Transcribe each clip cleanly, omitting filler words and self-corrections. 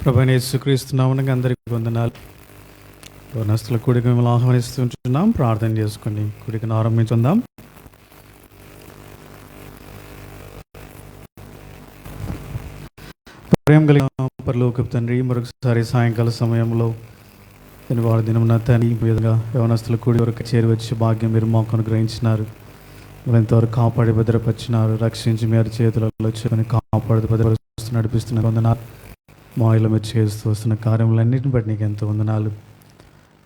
ప్రభువైన యేసుక్రీస్తు నామమున అందరికీ వందనాలు. నస్తుల కూడిక మిమ్మల్ని ఆహ్వానిస్తుంటున్నాం. ప్రార్థన చేసుకుని కూడికను ఆరంభించుకుందాం. ప్రేమ కలిగిన పరలోకపు తండ్రి, మరొకసారి సాయంకాల సమయంలో వారి దినమున తండ్రి ఈ విధంగా యవనస్తుల కూడి వరకు చేరువచ్చి భాగ్యం మీరు మాకు అనుగ్రహించినారు. ఎంతవరకు కాపాడి భద్రపరిచినారు, రక్షించి మీరు చేతులలో చేసుకొని కాపాడి భద్రపరుస్తూ నడిపిస్తున్న వందనాలు. మా ఇళ్ళ మీరు చేస్తూ వస్తున్న కార్యములన్నింటిని బట్టి నీకు ఎంతో వందనాలు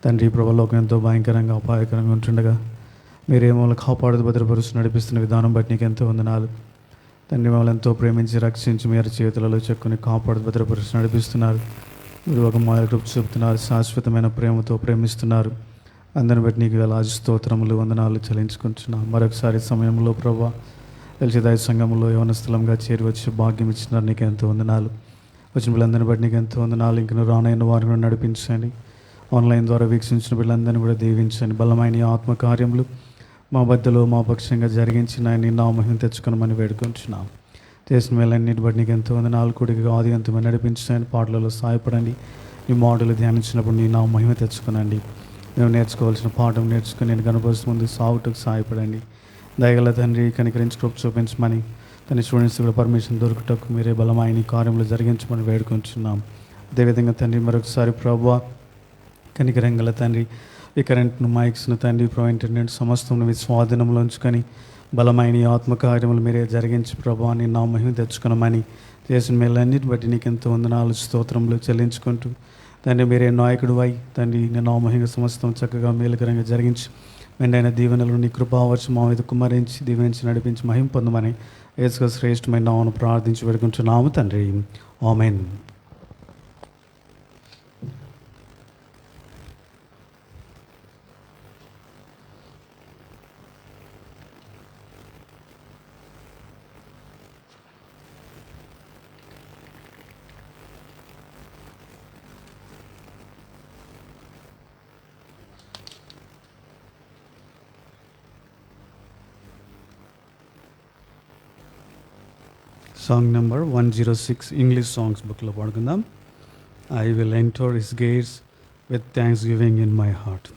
తండ్రి. ప్రభులోకం ఎంతో భయంకరంగా అపాయకరంగా ఉంటుండగా మీరేమో కాపాడు భద్రపరుస్తూ నడిపిస్తున్న విధానం బట్టి నీకు ఎంతో వందనాలు తండ్రి. మమ్మల్ని ఎంతో ప్రేమించి రక్షించి మీరు చేతులలో చెక్కుని కాపాడు భద్రపరుస్తూ నడిపిస్తున్నారు. మీరు ఒక మాయ కృప చూపుతున్నారు, శాశ్వతమైన ప్రేమతో ప్రేమిస్తున్నారు. అందరిని బట్టి నీకు వేలాది స్తోత్రములు వందనాలు చెల్లించుకుంటున్నాం. మరొకసారి సమయంలో ప్రభా ఎల్షదాయి సంఘంలో యవనస్థలంగా చేరి వచ్చి భాగ్యం ఇచ్చినారు. నీకు ఎంతో వందనాలు. వచ్చిన పిల్లలందరిని బట్టి నీకు ఎంతో వందనాలు. ఇంక నువ్వు రానైన వారిని కూడా నడిపించండి. ఆన్లైన్ ద్వారా వీక్షించిన పిల్లలందరినీ కూడా దీవించండి. బలమైన ఆత్మకార్యములు మా మధ్యలో మా పక్షంగా జరిగించిన నీ నామహిమ తెచ్చుకోనమని వేడుకుంటున్నాం. చేసిన వేళన్నిటి బట్టి నీకు ఎంతో వందనాలు. కూడిగా ఆది అంతమని నడిపించండి. పాటలలో సహాయపడండి. నీ మాటలు ధ్యానించినప్పుడు నీ నా మహిమ తెచ్చుకోనండి. మేము నేర్చుకోవాల్సిన పాఠం నేర్చుకుని నేను కనపరుస్తూ ముందు సాగుటకు సహాయపడండి. దయగల తండ్రి, కనికరించి కృప చూపించమని తన స్టూడెంట్స్ కూడా పర్మిషన్ దొరుకుటకు మీరే బలమైన కార్యములు జరిగించమని వేడుకుంటున్నాం. అదేవిధంగా తండ్రి మరొకసారి ప్రభువా కనికరంగల తండ్రి, ఈ కరెంట్ను మైక్స్ను తండ్రి ఇంటర్నెట్ సమస్తం మీ స్వాధీనంలో ఉంచుకొని బలమైన ఆత్మకార్యములు మీరే జరిగించి ప్రభువా నీ నా మహిమ తెచ్చుకున్నామని చేసిన మేలన్నిటి బట్టి నీకు ఎంతో వందనాలు స్తోత్రములు చెల్లించుకుంటూ తండ్రి మీరే నాయకుడు అయి తండ్రి నేను నా మహిమ సమస్తం చక్కగా మేలుకరంగా జరిగించి మెండైన దీవెనలు నీ కృపావర్షం మా మీద కుమ్మరించి దీవించి నడిపించి మహిమ పొందమని యేసు శ్రేష్టమైన నామమున ప్రార్థించి వేడుకుంటున్నాము తండ్రి. Amen. Song number 106 English songs బుక్లో పాడుకుందాం. I will enter his gates with thanksgiving in my heart.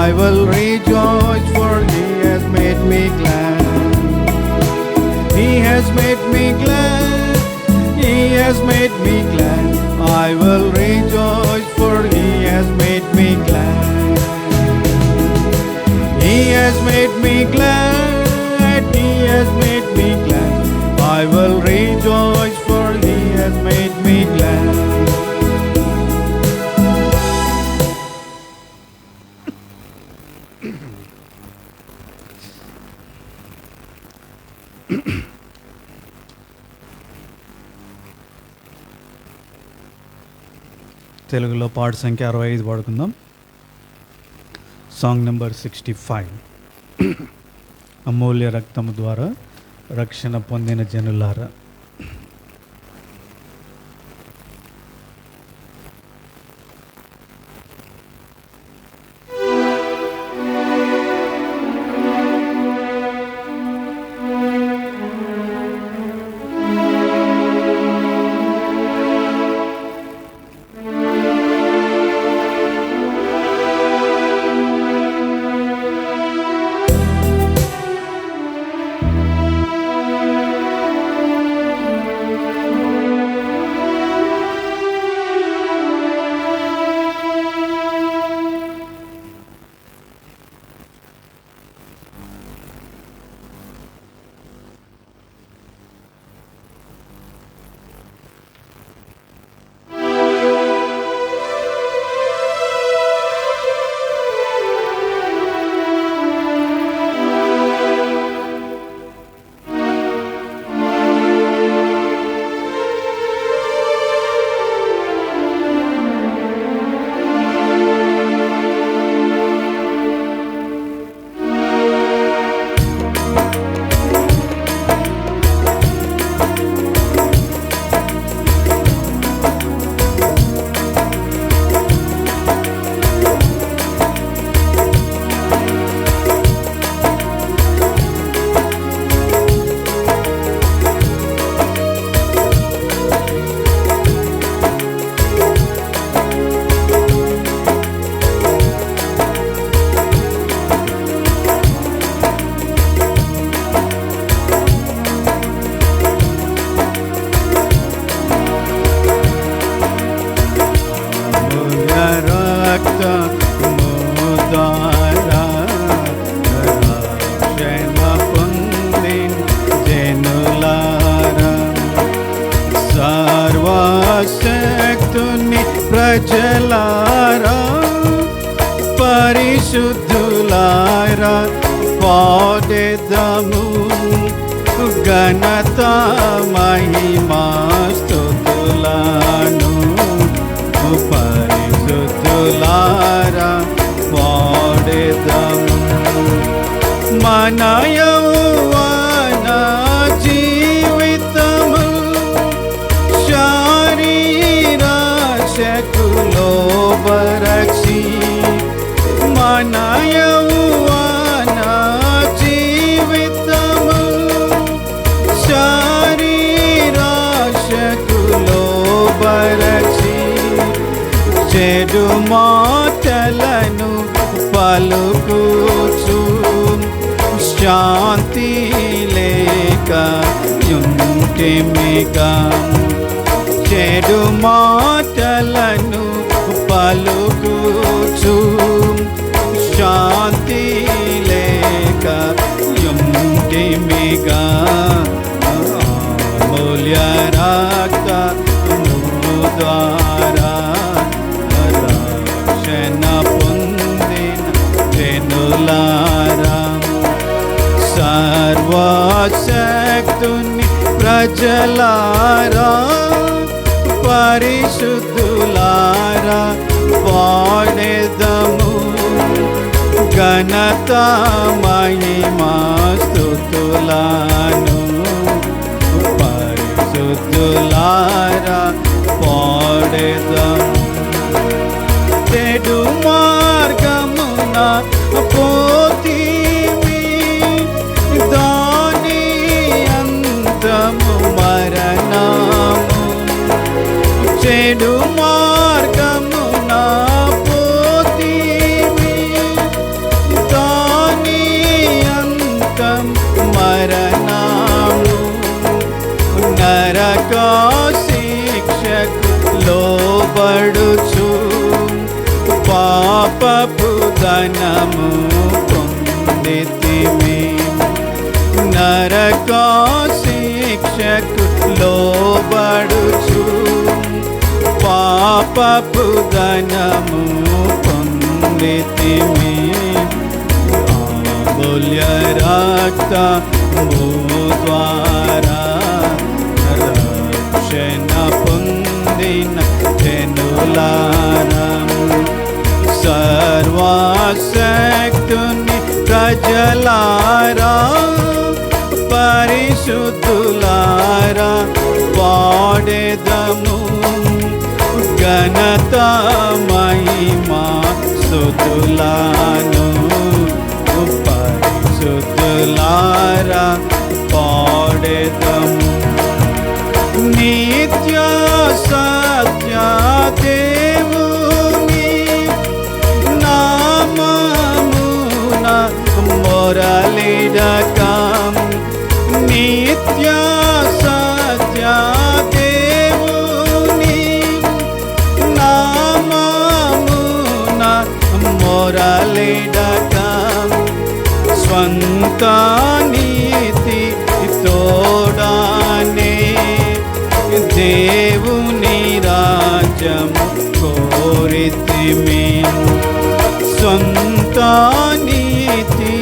I will rejoice, for He తెలుగులో పాట సంఖ్య 65 పాడుకుందాం. Song number 65. అమూల్య రక్తము ద్వారా రక్షణ పొందిన జనులారా. సర్వశక్తుని ప్రజలారా, పరిశుద్ధులారా, పాడెదము ఘనత మహిమా స్తుతులను. పరిశుద్ధులారా పాడెదము మన యౌవన జీవితము శారీరాశకులో బరక్షి. మన యౌవన జీవితము శారీరాశకులో బరక్షి. చెడు మాటలను పలుకుచు శాంతి లేక యుంటిమిగా. చెడు మాటలను పలుకుచు శాంతి లేక యుంటిమిగా. అమూల్య రక్తము ద్వారా రక్షణ పొందిన జనులారా, సర్వశక్తుని ప్రజలారా, పరిశుద్ధులారా పాడెదము ఘనత మహిమా స్తుతులను. పరిశుద్ధులారా పాడెదము. చెడు మార్గమున పోతిమి, దాని అంతము మరణము. చెడు మార్గమున పోతిమి, దాని అంతం మరణము. నరక శిక్షకు లోబడుచు పాపపు ధనము పొందితిమి. నరక శిక్షకు లోబడుచు పాపపు ధనము పొందితిమి. అమూల్య రక్తము ద్వారా రక్షణ పొందిన జనులారా, ప్రజలారా పరిశుద్ధులారా పాడెదము ఘనత మహిమా స్తుతులను పరిశుద్ధులారా పాడెదము నిత్య సత్య దేవుని నామమున మొరలిడకం నిత్య సత్య దేవుని నామమున మొరలిడకం స్వంత నీతి తోడానే దేవుని రాజ్యము కోరితిమి సొంత నీతి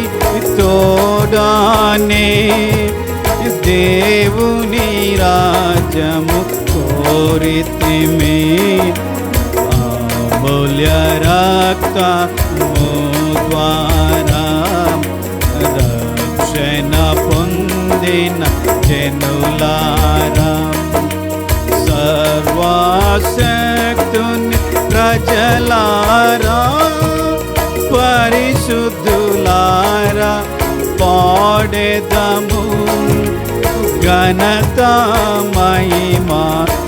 తోడానే దేవుని రాజ్యము కోరితిమి అమూల్య రక్తము ద్వారా రక్షణ పొందిన జనులారా సర్వశక్తుని ప్రజలారా పరిశుద్ధులారా పాడెదము ఘనత మహిమా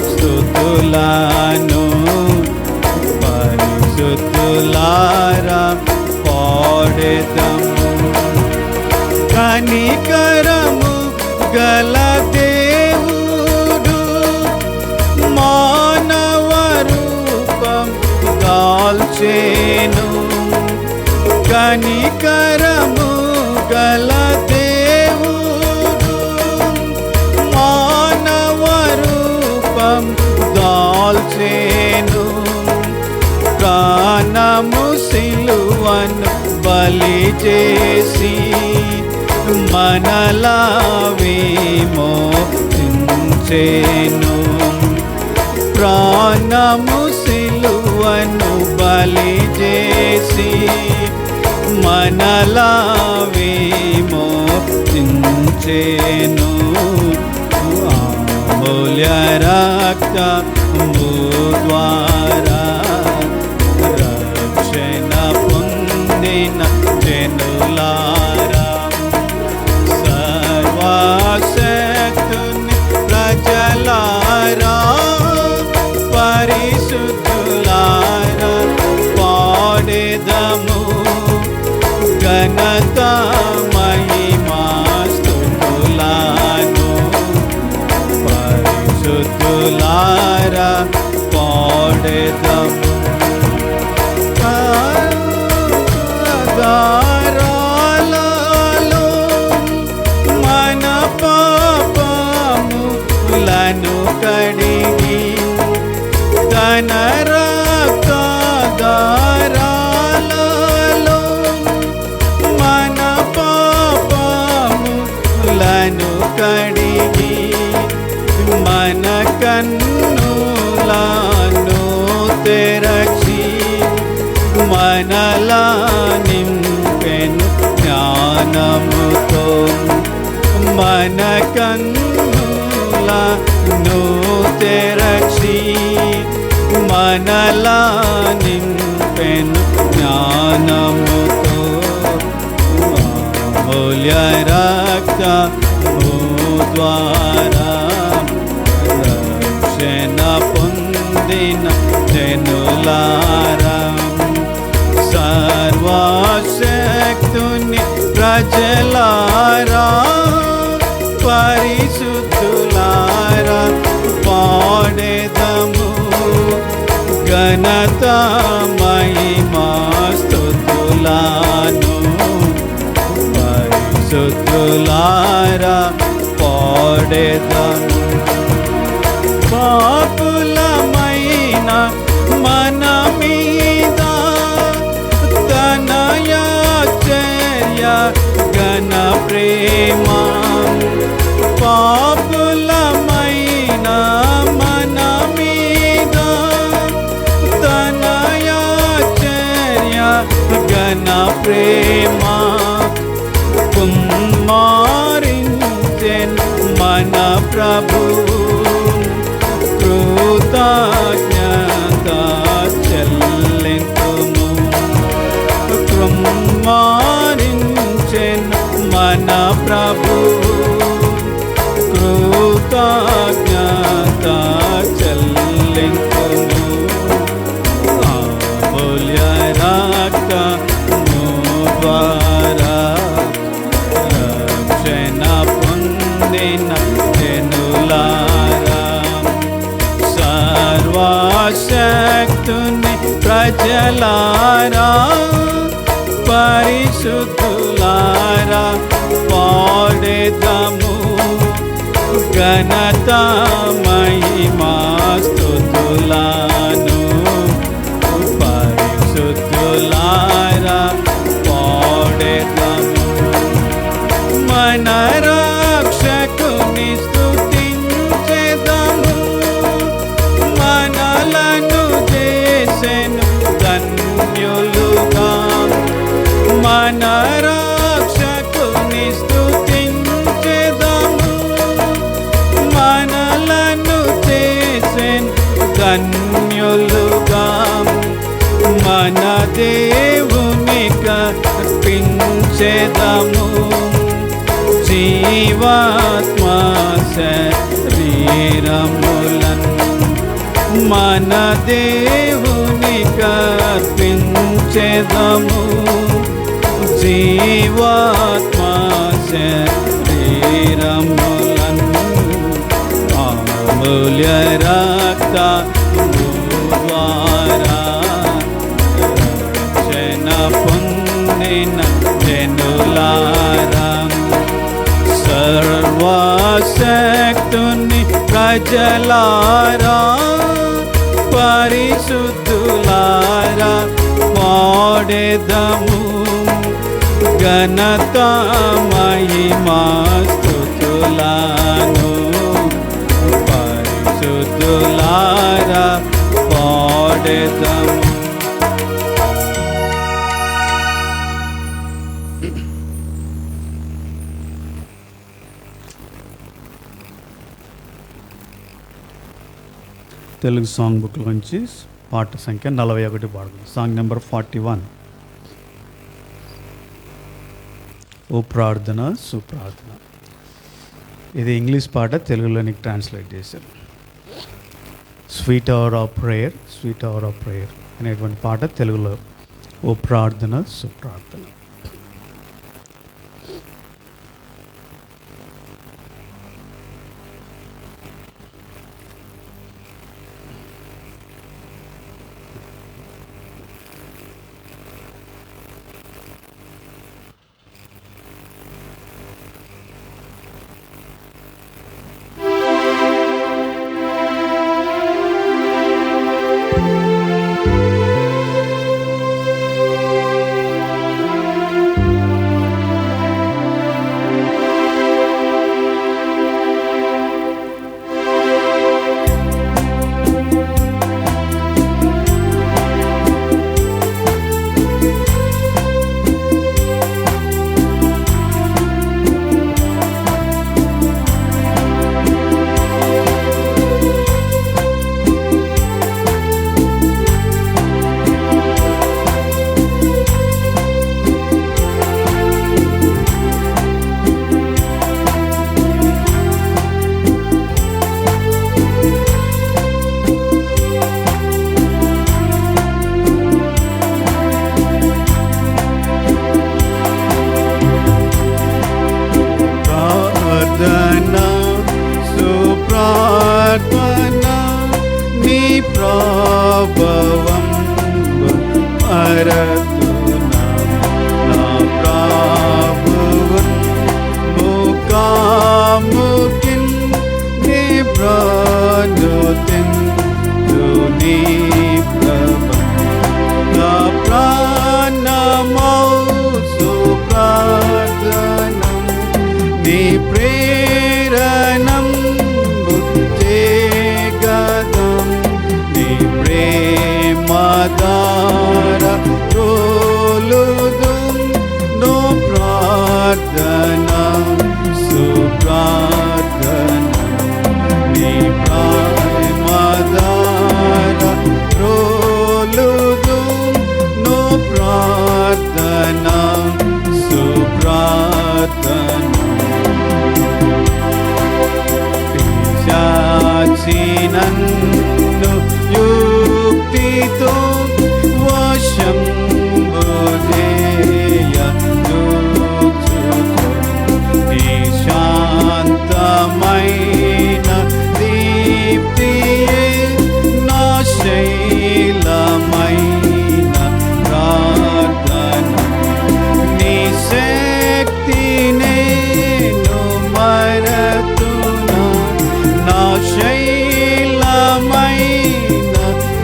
స్తుతులను పరిశుద్ధులారా పాడెదము కనికరము గల దేవుడు మానవ రూపం దాల్చెను కనికరము గల దేవుడు మానవ రూపం దాల్చెను ప్రాణము సిలువను బలి చేసి మనలా విమోచించెను ప్రాణము సిలువను బలి చేసి మనలా విమోచించెను అమూల్య రక్తము ద్వారా రక్షణ పొందిన జనులారా సర్వశక్తుని ప్రజలారా పరిశుద్ధులారా పాడెదము ఘనత మహిమా స్తుతులను పరిశుద్ధులారా పాడెదము గారాలలో మన పాపములను కడిగి తన రక్తధారాలలో మన పాపములను కడిగి మన కన్నులను తెరచి మనలా నింపెను జ్ఞానముతో మన కన్నులను తెరచి మనలా నింపెను జ్ఞానముతో అమూల్య రక్తము ద్వారా రక్షణ పొందిన జనులారా సర్వశక్తుని ప్రజలారా పరిశుద్ధులారా పాడెదము ఘనత మహిమా స్తుతులను పరిశుద్ధులారా పాడెదము పాపులమైన మన మీద తన యాచర్య ఘన ప్రేమ పాపులమైన మన మీద తన యాచర్య ఘన ప్రేమ మన ప్రభువు కృతజ్ఞత చెల్లింతుము. కృమ్మారించెను మన ప్రభువు కృతజ్ఞత చెల్లింతుము. అమూల్య రక్తము ద్వారా రక్షణ పొందిన జనులారా, సర్వశక్తుని ప్రజలారా, పరిశుద్ధులారా, పాడెదము ఘనత మహిమా స్తుతులను. పరిశుద్ధులారా, పాడెదము మన రక్షకుని స్తుతించెదము. మనలను చేసెను ధన్యులుగా, మన రక్షకుని స్తుతించెదము. మనలను చేసెను ధన్యులుగా, మన దేవునికి అర్పించెదము. జీవాత్మ శరీరములను మన దేవునికి అర్పించెదము. జీవాత్మ శరీరములను అమూల్య రక్తము ద్వారా రక్షణ పొందిన జనులారా, సర్వశక్తుని ప్రజలారా, పరిశుద్ధులారా, పాడెదము ఘనత మహిమా స్తుతులను. పరిశుద్ధులారా, పాడెదము. తెలుగు సాంగ్ బుక్ నుంచి పాట సంఖ్య 41 పాడుతుంది. Song number 41. ఓ ప్రార్థన సుప్రార్థన. ఇది ఇంగ్లీష్ పాట, తెలుగులోనికి ట్రాన్స్లేట్ చేశారు. Sweet hour of prayer, sweet hour of prayer అనేటువంటి పాట తెలుగులో ఓ ప్రార్థన సుప్రార్థన. ప్రభవం అరతునా నా ప్రభువన్ ముఖాముఖిన్ నీ ప్రాణుతిన్ నీ ప్రభం నా ప్రాణమౌ సుప్రార్థనం నీ ప్రేరణం బుద్ధేగదం నీ ప్రేమదార రోలుదుం నో ప్రార్థన సుప్రార్థన శైలమైన దీప్తియే నా శైలమైన ప్రార్థన నీ శక్తి నేను మరతునా నా శైలమైన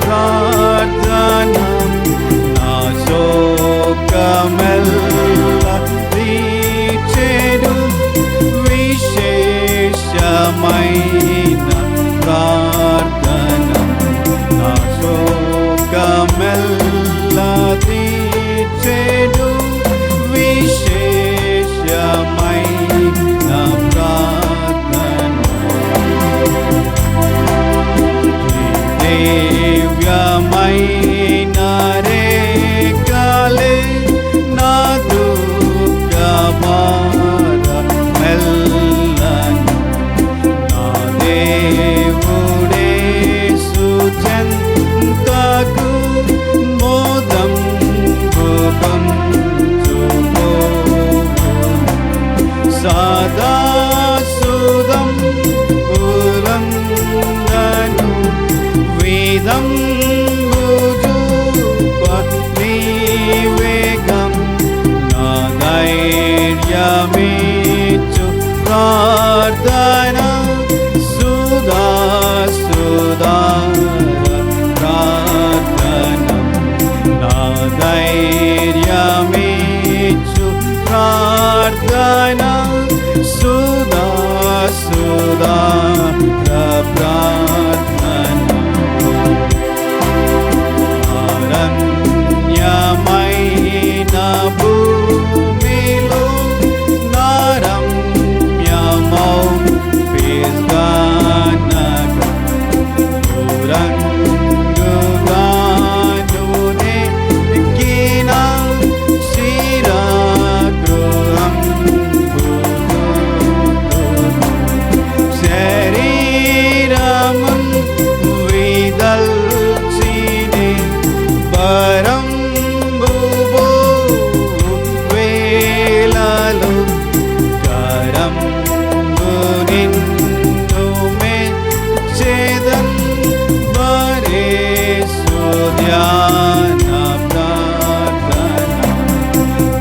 ప్రార్థన నా శోకమెల్ల తీర్చెను విశేషమైన ప్రార్థన నా శోకమెల్ల తీర్చెను విశేషమైన ప్రార్థన దివ్యమైన రేఖలే నా దుఃఖభారమెల్లను నా దేవుడే సుచెంతకు మోదంబు పంచుకోవును సదా సుదం పురందను వేదం వేగం నా ధైర్యమిచ్చు ప్రార్థన సుధా సుధా ప్రార్థన నా ధైర్యమిచ్చు ప్రార్థన సుధా సుధా ప్రార్థన అరణ్యమైన భూమిలో నారమ్యమౌ పిస్గానగ పురంగుగానునే కిన శిరాగృహం శరీరమున్ విదల్చినే పరంబుబో వేళలో కరంబు నిన్ను మెచ్చెదన్ వరే సుధ్యాన ప్రార్థన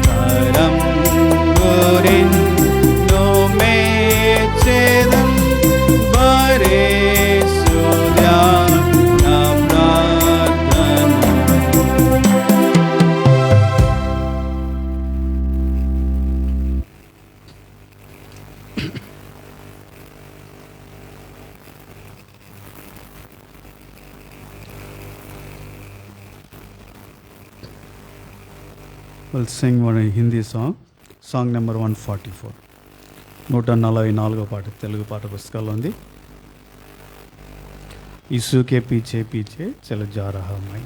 కరంబు నిన్ను మెచ్చెదన్ వరే సుధ్యాన ప్రార్థన We'll sing one Hindi song number 144. 144 పాట తెలుగు పాట పుస్తకాల్లో ఉంది. यीशु के पीछे पीछे चल जा रहा मैं.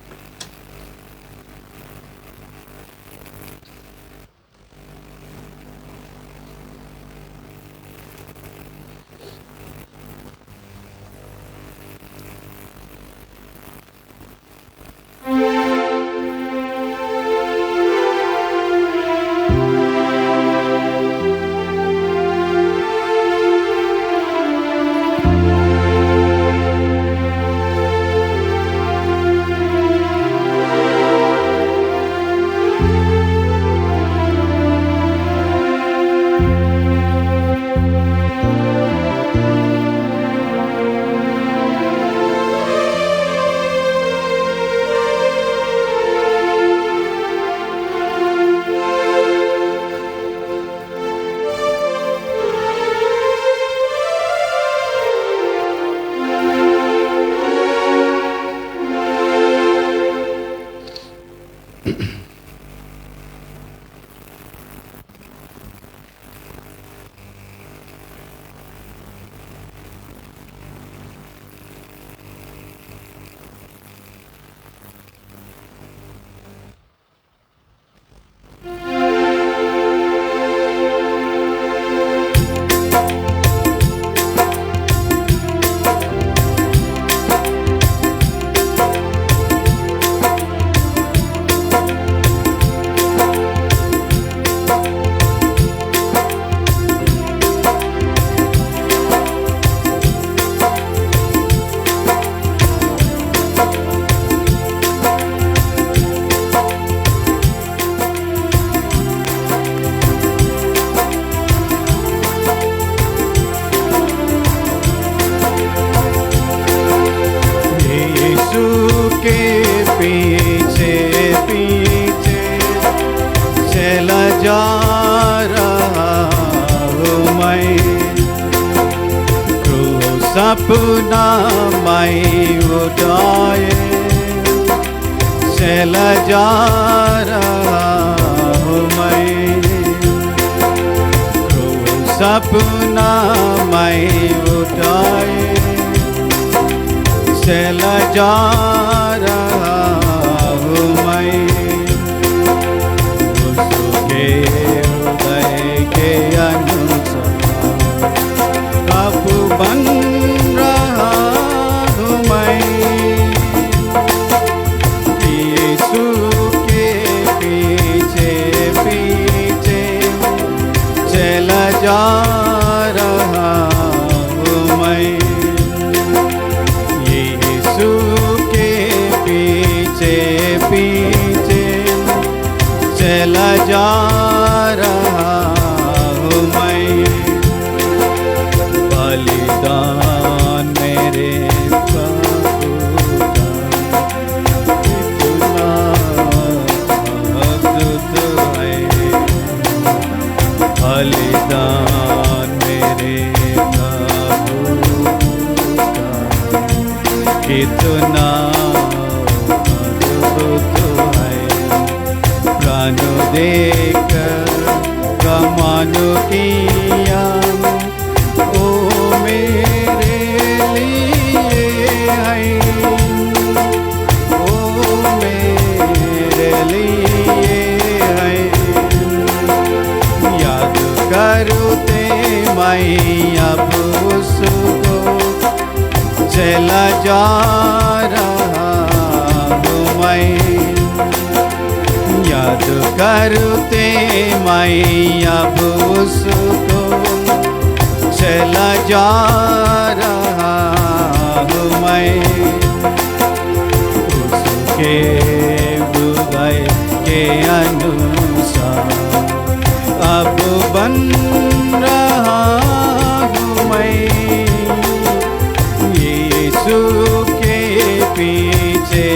सपना मैं उठाए चला जा रहा हूँ मैं, सपना मैं उठाए चला जा रहा हूँ मैं, उसके हृदय के अनुसार अब बन रहा हूँ मैं, यीशु के पीछे पीछे चला जा रहा हूँ मैं, यीशु के पीछे पीछे चला जा रहा हूँ मैं, बलिदान मेरे प्रभु का कितना अद्भुत है, बलिदान मेरे प्रभु का कितना अद्भुत है, प्राण देकर कमान किया ओ मेरे लिए है, ओ मेरे लिए है, याद करते मैं अब उसको चला जा रहा हूँ मैं, याद करते मैं अब उसको चला जा रहा हूँ मैं, उसके हृदय के अनुसार अब बन रहा हूँ मैं, यीशु के पीछे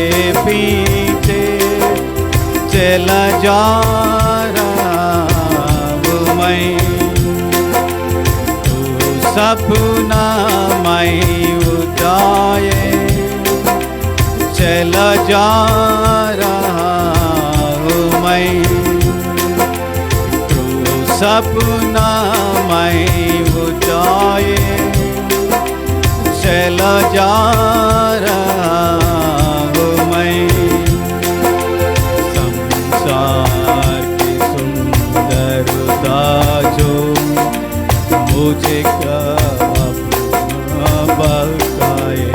पीछे चला जा रहा हूँ मैं, सपना मैं उठाए चला जा रहा हूँ मैं, सपना मैं उठाए चला जा रहा हूँ मैं, संसार की सुंदरता जो मुझे बहकाए,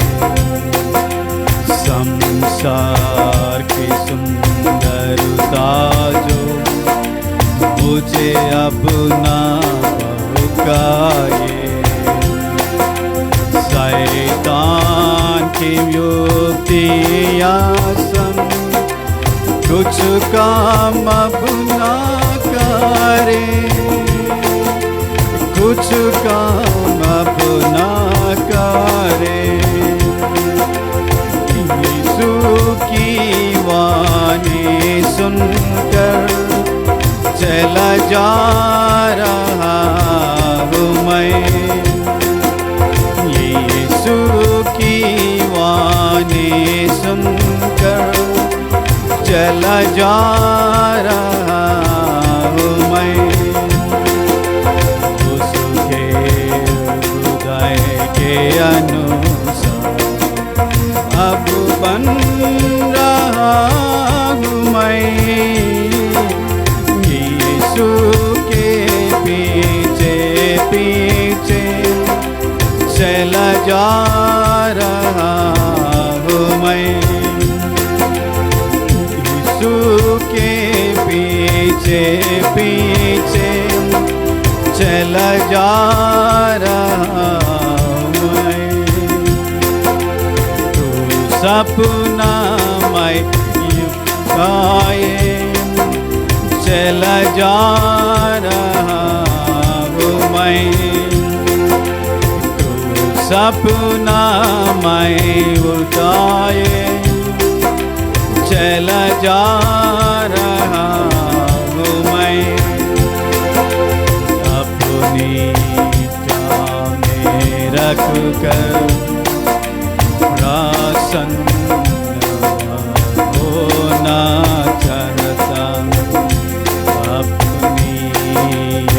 संसार की सुंदरता जो मुझे अब ना बहकाए, शैतान की युक्तियाँ सन कुछ काम अब ना करे, कुछ काम अब ना करे, यीशु की वाणी सुनकर चला जा रहा हूँ मैं, यीशु की वाणी सुनकर चला जा रहा हूँ मैं, उसके हृदय के अनुसार अब बन रहा हूँ मैं, यीशु के पीछे पीछे चला जा रहा हूँ मैं, यीशु के पीछे पीछे चला जा रहा हूँ मैं, तो सपना मैं उठाए चला जा रहा हूँ मैं, सपना मैं उठाए चला जा रहा हूँ मैं, अपनी क्या मेरा रखकर प्रसन्न होना चाहता, अपनी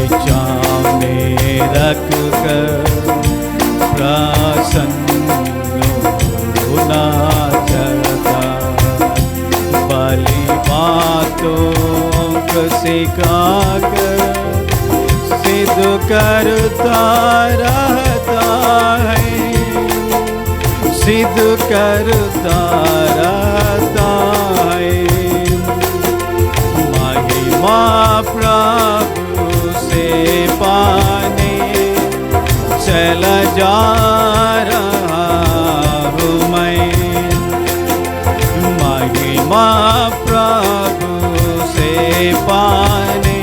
इच्छा में रखकर प्रसन्न होना चाहता, भली बातों को सिखाकर सिद्ध करता रहता है, सिद्ध करता रहता है। महिमा प्रभु से पाने चला जा रहा हूँ मैं, महिमा प्रभु से पाने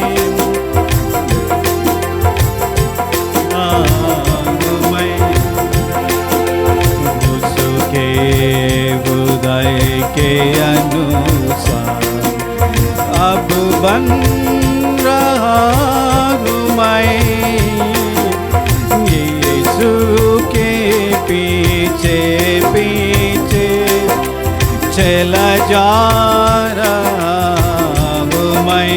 के अनुसार अब बन रहा हूँ मैं, यीशु के पीछे पीछे चला जा रहा हूँ मैं,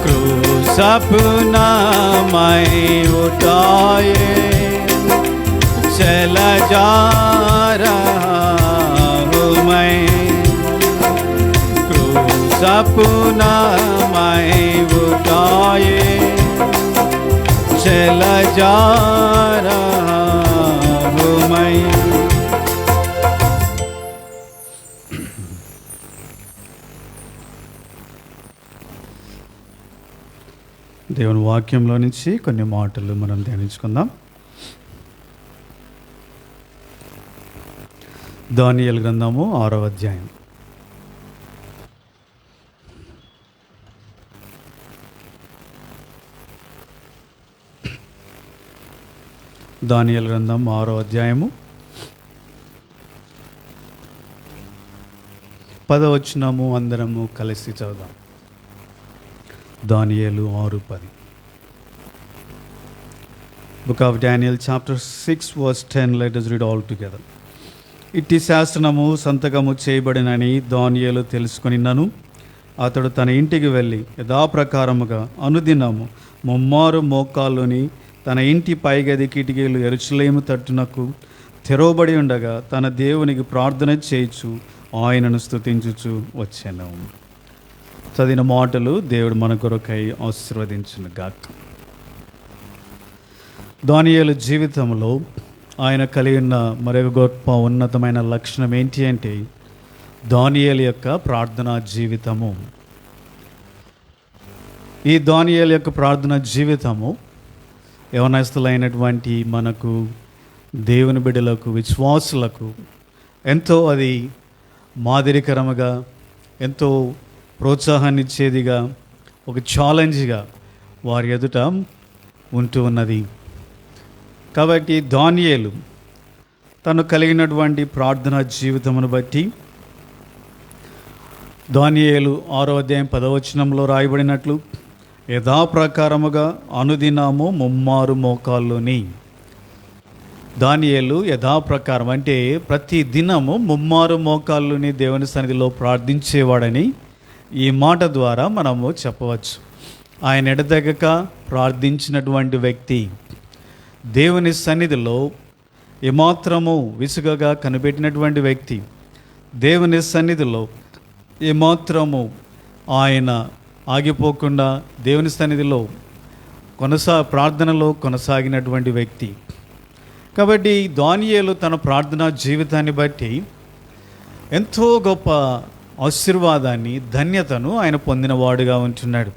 क्रूस अपना मैं उठाए चला जा रहा मैं, क्रूस अपना मैं उठाए चला जा रहा हूँ मैं। దేవుని వాక్యంలో నుంచి కొన్ని మాటలు మనం ధ్యానించుకుందాం. దానియేలు గ్రంథము 6వ అధ్యాయం. దానియేలు గ్రంథం 6వ అధ్యాయము 10వ వచనము అందరము కలిసి చదువుదాం. దానియేలు 6:10. Book of Daniel chapter 6 verse 10. Let us read all together. ఇట్టి శాసనము సంతకము చేయబడినని దానియేలు తెలుసుకొనినను, అతడు తన ఇంటికి వెళ్ళి యథాప్రకారముగా అనుదినము ముమ్మారు మోకాళ్ళుని తన ఇంటి పైగది కిటికీలు యెరూషలేము తట్టునకు తెరవబడి ఉండగా తన దేవునికి ప్రార్థన చేయుచు ఆయనను స్తుతించుచు వచ్చెను. చదివిన మాటలు దేవుడు మన కొరకై ఆశీర్వదించును గాక. దానియేలు జీవితంలో ఆయన కలిగి ఉన్న మరొక గొప్ప ఉన్నతమైన లక్షణం ఏంటి అంటే దానియేలు యొక్క ప్రార్థనా జీవితము. ఈ దానియేలు యొక్క ప్రార్థనా జీవితము యవనస్తులైనటువంటి మనకు, దేవుని బిడ్డలకు, విశ్వాసులకు ఎంతో అది మాదిరికరముగా, ఎంతో ప్రోత్సాహాన్ని ఇచ్చేదిగా, ఒక ఛాలెంజ్గా వారి ఎదుట ఉంటూ ఉన్నది. కాబట్టి దానియేలు తను కలిగినటువంటి ప్రార్థనా జీవితమును బట్టి దానియేలు 6వ అధ్యాయం 10వ వచనంలో రాయబడినట్లు యథాప్రకారముగా అనుదినము ముమ్మారు మోకాళ్ళుని. దానియేలు యథాప్రకారం అంటే ప్రతి దినము ముమ్మారు మోకాళ్ళుని దేవుని సన్నిధిలో ప్రార్థించేవాడని ఈ మాట ద్వారా మనము చెప్పవచ్చు. ఆయన ఎడతెగక ప్రార్థించినటువంటి వ్యక్తి, దేవుని సన్నిధిలో ఏమాత్రము విసుగగా కనిపెట్టినటువంటి వ్యక్తి, దేవుని సన్నిధిలో ఏమాత్రము ఆయన ఆగిపోకుండా దేవుని సన్నిధిలో ప్రార్థనలో కొనసాగినటువంటి వ్యక్తి. కాబట్టి దానియేలు తన ప్రార్థనా జీవితాన్ని బట్టి ఎంతో గొప్ప ఆశీర్వాదాన్ని, ధన్యతను ఆయన పొందినవాడుగా ఉంటున్నాడు.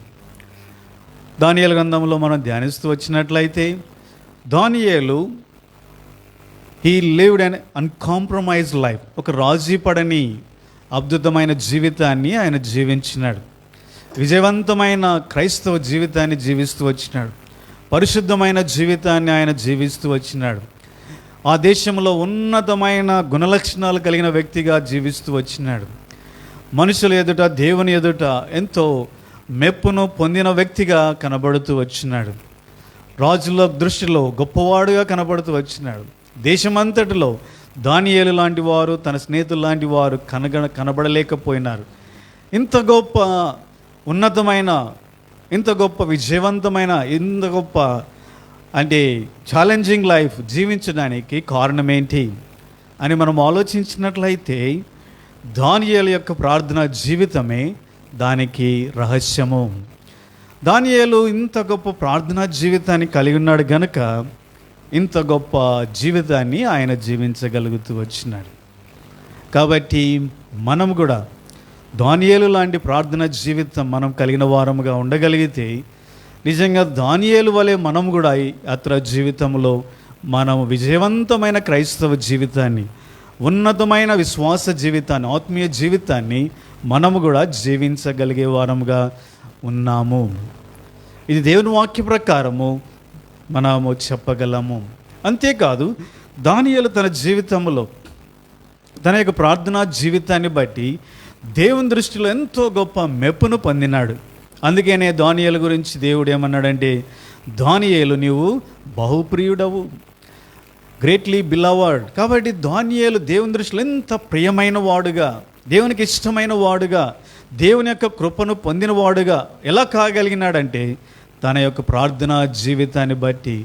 దానియేలు గ్రంథంలో మనం ధ్యానిస్తూ వచ్చినట్లయితే దానియేలు he lived an uncompromised life. ఒక రాజీ పడని అద్భుతమైన జీవితాన్ని ఆయన జీవించినాడు. విజయవంతమైన క్రైస్తవ జీవితాన్ని జీవిస్తూ వచ్చినాడు. పరిశుద్ధమైన జీవితాన్ని ఆయన జీవిస్తూ వచ్చినాడు. ఆ దేశంలో ఉన్నతమైన గుణలక్షణాలు కలిగిన వ్యక్తిగా జీవిస్తూ వచ్చినాడు. మనుషుల ఎదుట, దేవుని ఎదుట ఎంతో మెప్పును పొందిన వ్యక్తిగా కనబడుతూ వచ్చినాడు. రాజుల దృష్టిలో గొప్పవాడుగా కనబడుతూ వచ్చినాడు. దేశమంతటిలో దానియేలు లాంటి వారు, తన స్నేహితులు లాంటి వారు కనబడలేకపోయినారు. ఇంత గొప్ప ఉన్నతమైన, ఇంత గొప్ప విజయవంతమైన, ఇంత గొప్ప అంటే ఛాలెంజింగ్ లైఫ్ జీవించడానికి కారణం ఏంటి అని మనం ఆలోచించినట్లయితే దానియేలు యొక్క ప్రార్థనా జీవితమే దానికి రహస్యము. దానియేలు ఇంత గొప్ప ప్రార్థనా జీవితాన్ని కలిగి ఉన్నాడు గనుక ఇంత గొప్ప జీవితాన్ని ఆయన జీవించగలుగుతూ వచ్చినాడు. కాబట్టి మనం కూడా దానియేలు లాంటి ప్రార్థనా జీవితం మనం కలిగిన వారముగా ఉండగలిగితే నిజంగా దానియేలు వలె మనం కూడా ఈ యాత్ర జీవితంలో మనం విజయవంతమైన క్రైస్తవ జీవితాన్ని, ఉన్నతమైన విశ్వాస జీవితాన్ని, ఆత్మీయ జీవితాన్ని మనము కూడా జీవించగలిగే వారముగా ఉన్నాము. ఇది దేవుని వాక్య ప్రకారము మనము చెప్పగలము. అంతేకాదు దానియేలు తన జీవితంలో తన యొక్క ప్రార్థనా జీవితాన్ని బట్టి దేవుని దృష్టిలో ఎంతో గొప్ప మెప్పును పొందినాడు. అందుకనే దానియేలు గురించి దేవుడు ఏమన్నాడంటే, దానియేలు నీవు బహుప్రియుడవు, గ్రేట్లీ బిలవర్డ్. కాబట్టి దానియేలు దేవుని దృష్టిలో ఎంత ప్రియమైన వాడుగా, దేవునికి ఇష్టమైన వాడుగా, దేవుని యొక్క కృపను పొందిన వాడుగా ఎలా కాగలిగినాడంటే తన యొక్క ప్రార్థనా జీవితాన్ని బట్టి